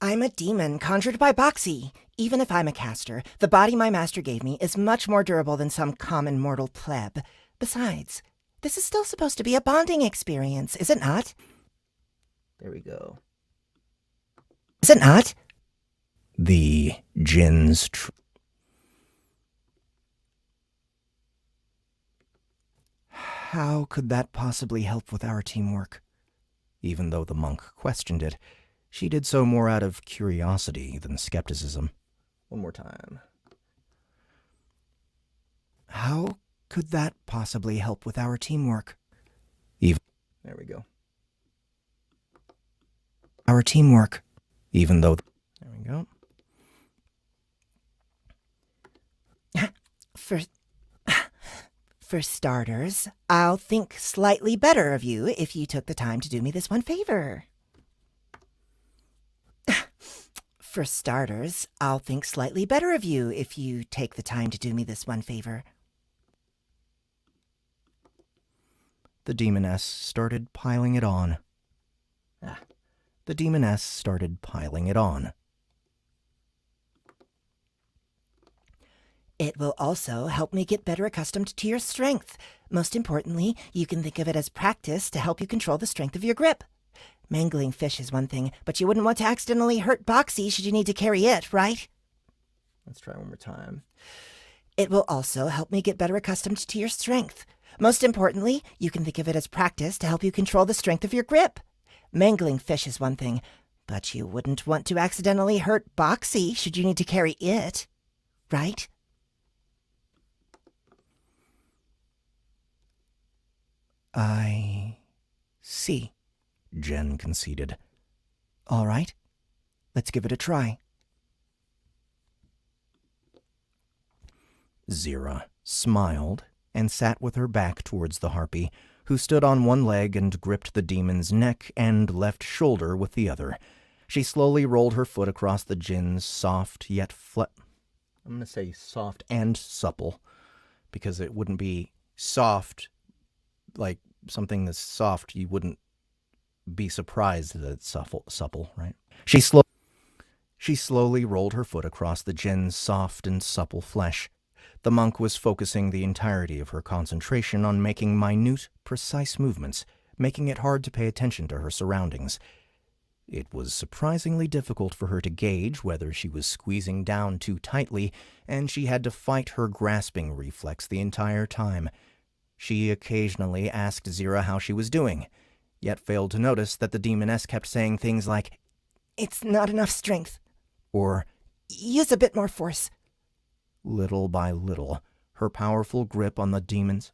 I'm a demon conjured by Boxy. Even if I'm a caster, the body my master gave me is much more durable than some common mortal pleb. Besides, this is still supposed to be a bonding experience, is it not? There we go. Is it not? The Jinn's How could that possibly help with our teamwork? Even though the monk questioned it, she did so more out of curiosity than skepticism. One more time. How could that possibly help with our teamwork? Even there we go. Our teamwork. Even though there we go. For starters, I'll think slightly better of you if you took the time to do me this one favor. For starters, I'll think slightly better of you if you take the time to do me this one favor. The demoness started piling it on. The demoness started piling it on. It will also help me get better accustomed to your strength. Most importantly, you can think of it as practice to help you control the strength of your grip. Mangling fish is one thing, but you wouldn't want to accidentally hurt Boxy should you need to carry it, right? Let's try one more time. It will also help me get better accustomed to your strength. Most importantly, you can think of it as practice to help you control the strength of your grip. Mangling fish is one thing, but you wouldn't want to accidentally hurt Boxy should you need to carry it, right? I see, Jen conceded. All right, let's give it a try. Zira smiled and sat with her back towards the harpy, who stood on one leg and gripped the demon's neck and left shoulder with the other. She slowly rolled her foot across the djinn's soft yet I'm going to say soft and supple, because it wouldn't be soft like something that's soft. You wouldn't be surprised that it's supple, right? She slowly rolled her foot across the djinn's soft and supple flesh. The monk was focusing the entirety of her concentration on making minute, precise movements, making it hard to pay attention to her surroundings. It was surprisingly difficult for her to gauge whether she was squeezing down too tightly, and she had to fight her grasping reflex the entire time. She occasionally asked Zira how she was doing, yet failed to notice that the demoness kept saying things like, "It's not enough strength," or "Use a bit more force." Little by little, her powerful grip on the demon's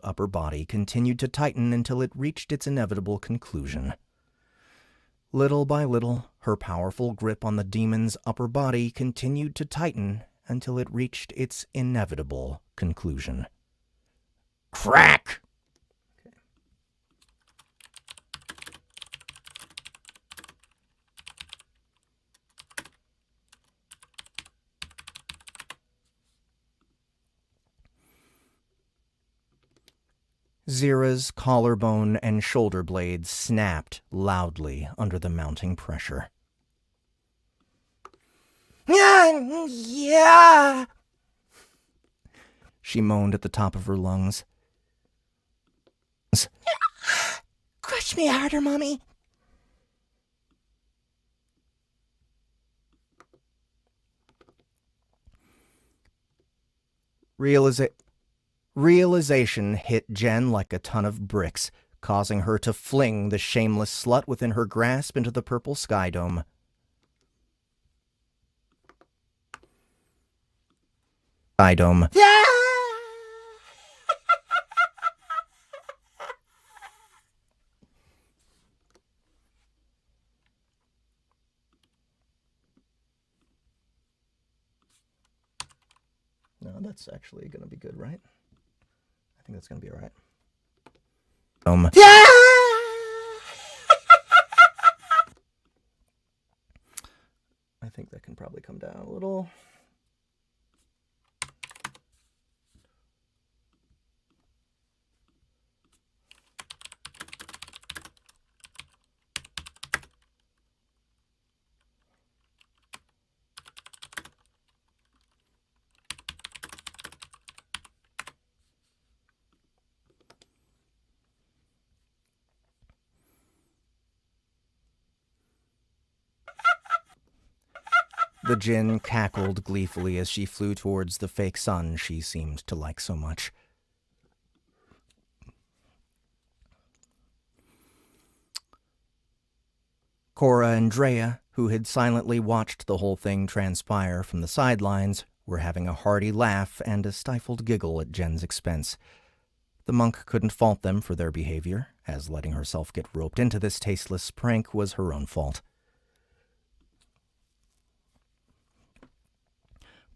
upper body continued to tighten until it reached its inevitable conclusion. Little by little, her powerful grip on the demon's upper body continued to tighten until it reached its inevitable conclusion. Crack! Zira's collarbone and shoulder blades snapped loudly under the mounting pressure. Yeah! She moaned at the top of her lungs. Crush me harder, Mommy. Realization hit Jen like a ton of bricks, causing her to fling the shameless slut within her grasp into the purple sky dome. Yeah! No, that's actually going to be good, right? I think that's going to be all right. Yeah! I think that can probably come down a little. The djinn cackled gleefully as she flew towards the fake sun she seemed to like so much. Cora and Drea, who had silently watched the whole thing transpire from the sidelines, were having a hearty laugh and a stifled giggle at Jen's expense. The monk couldn't fault them for their behavior, as letting herself get roped into this tasteless prank was her own fault.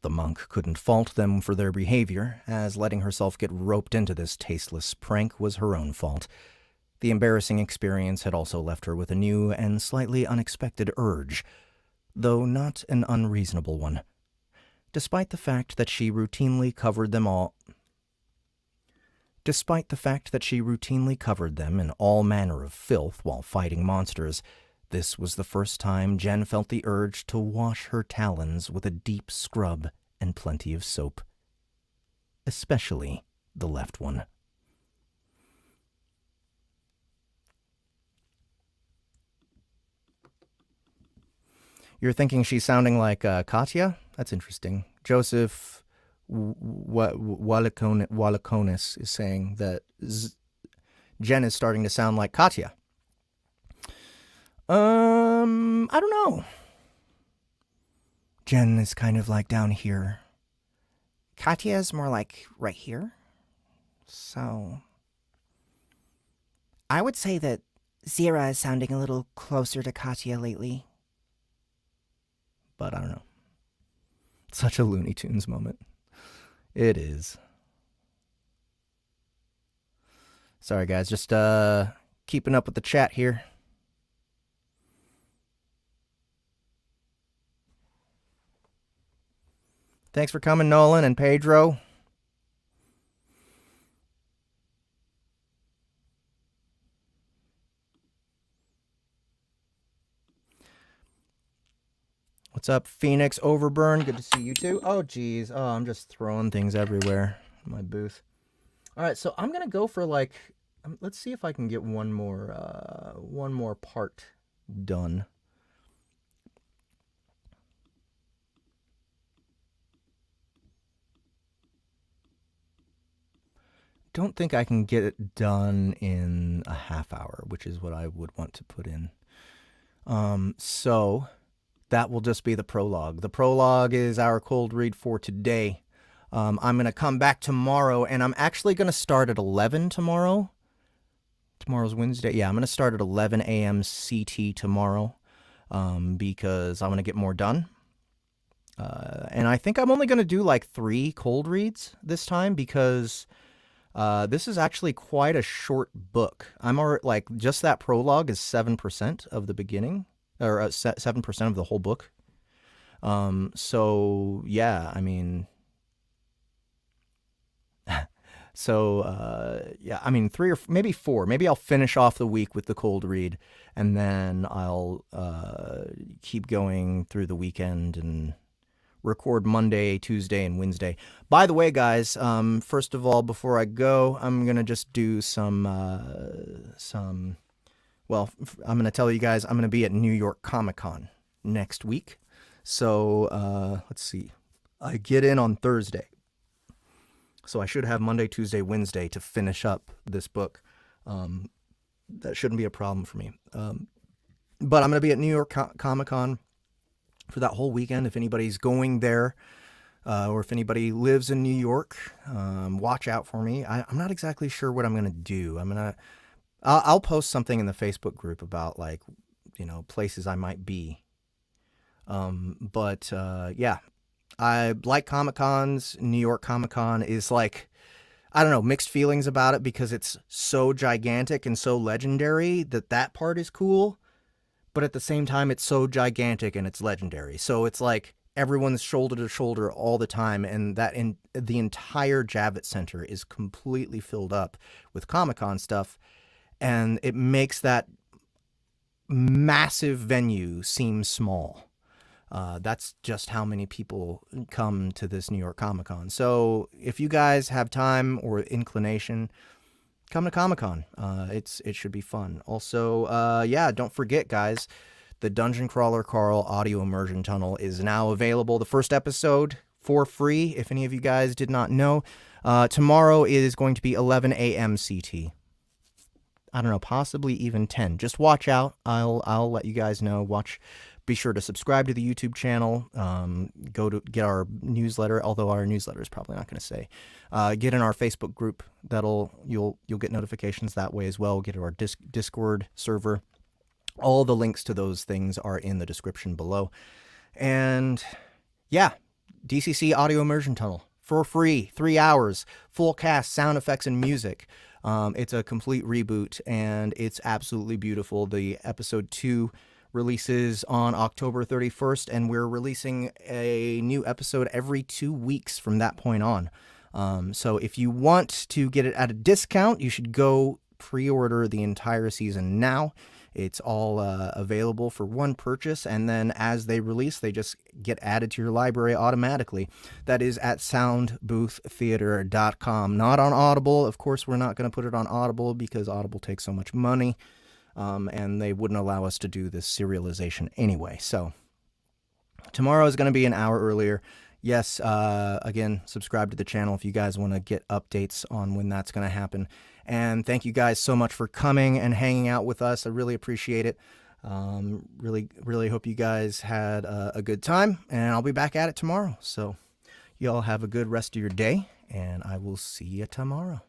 The monk couldn't fault them for their behavior, as letting herself get roped into this tasteless prank was her own fault. The embarrassing experience had also left her with a new and slightly unexpected urge, though not an unreasonable one. Despite the fact that she routinely covered them in all manner of filth while fighting monsters, this was the first time Jen felt the urge to wash her talons with a deep scrub and plenty of soap. Especially the left one. You're thinking she's sounding like Katya? That's interesting. Joseph Walakonis is saying that Jen is starting to sound like Katya. I don't know. Jen is kind of like down here. Katya is more like right here. So I would say that Zira is sounding a little closer to Katya lately. But I don't know. Such a Looney Tunes moment. It is. Sorry, guys. Just keeping up with the chat here. Thanks for coming, Nolan and Pedro. What's up, Phoenix Overburn? Good to see you too. Oh, geez. Oh, I'm just throwing things everywhere in my booth. All right, so I'm gonna go for like, let's see if I can get one more part done. Don't think I can get it done in a half hour, which is what I would want to put in. So that will just be the prologue. The prologue is our cold read for today. I'm going to come back tomorrow, and I'm actually going to start at 11 tomorrow. Tomorrow's Wednesday. Yeah, I'm going to start at 11 a.m. CT tomorrow because I want to get more done. And I think I'm only going to do like 3 cold reads this time because this is actually quite a short book. I'm already, like, just that prologue is 7% of the beginning, or 7% of the whole book. So yeah, I mean, yeah, I mean 3 or maybe 4. Maybe I'll finish off the week with the cold read, and then I'll keep going through the weekend and record Monday, Tuesday, and Wednesday. By the way, guys, first of all, before I go, I'm going to just do well, I'm going to tell you guys I'm going to be at New York Comic-Con next week. So, let's see. I get in on Thursday. So I should have Monday, Tuesday, Wednesday to finish up this book. That shouldn't be a problem for me. But I'm going to be at New York Comic-Con for that whole weekend. If anybody's going there, or if anybody lives in New York, watch out for me. I'm not exactly sure what I'm going to do. I'll post something in the Facebook group about, like, places I might be. But yeah, I like Comic-Cons. New York Comic-Con is like, I don't know, mixed feelings about it because it's so gigantic and so legendary that part is cool. But at the same time, it's so gigantic and it's legendary. So it's like everyone's shoulder to shoulder all the time. And the entire Javits Center is completely filled up with Comic-Con stuff. And it makes that massive venue seem small. That's just how many people come to this New York Comic-Con. So if you guys have time or inclination, come to Comic-Con. It should be fun. Also, yeah, don't forget, guys, the Dungeon Crawler Carl audio immersion tunnel is now available. The first episode for free, if any of you guys did not know. Tomorrow is going to be 11 a.m. CT. I don't know, possibly even 10. Just watch out. I'll let you guys know. Be sure to subscribe to the YouTube channel. Go to get our newsletter, although our newsletter is probably not going to say. Get in our Facebook group. You'll get notifications that way as well. Get to our Discord server. All the links to those things are in the description below. And yeah, DCC Audio Immersion Tunnel for free, 3 hours, full cast, sound effects, and music. It's a complete reboot, and it's absolutely beautiful. The episode 2 releases on October 31st, and we're releasing a new episode every 2 weeks from that point on. So if you want to get it at a discount, you should go pre-order the entire season now. It's all available for one purchase, and then as they release, they just get added to your library automatically. That is at soundbooththeater.com, not on Audible. Of course, we're not going to put it on Audible because Audible takes so much money, and they wouldn't allow us to do this serialization anyway. So tomorrow is going to be an hour earlier. Yes, again, subscribe to the channel if you guys want to get updates on when that's going to happen. And thank you guys so much for coming and hanging out with us. I really appreciate it. Really hope you guys had a good time. And I'll be back at it tomorrow. So y'all have a good rest of your day. And I will see you tomorrow.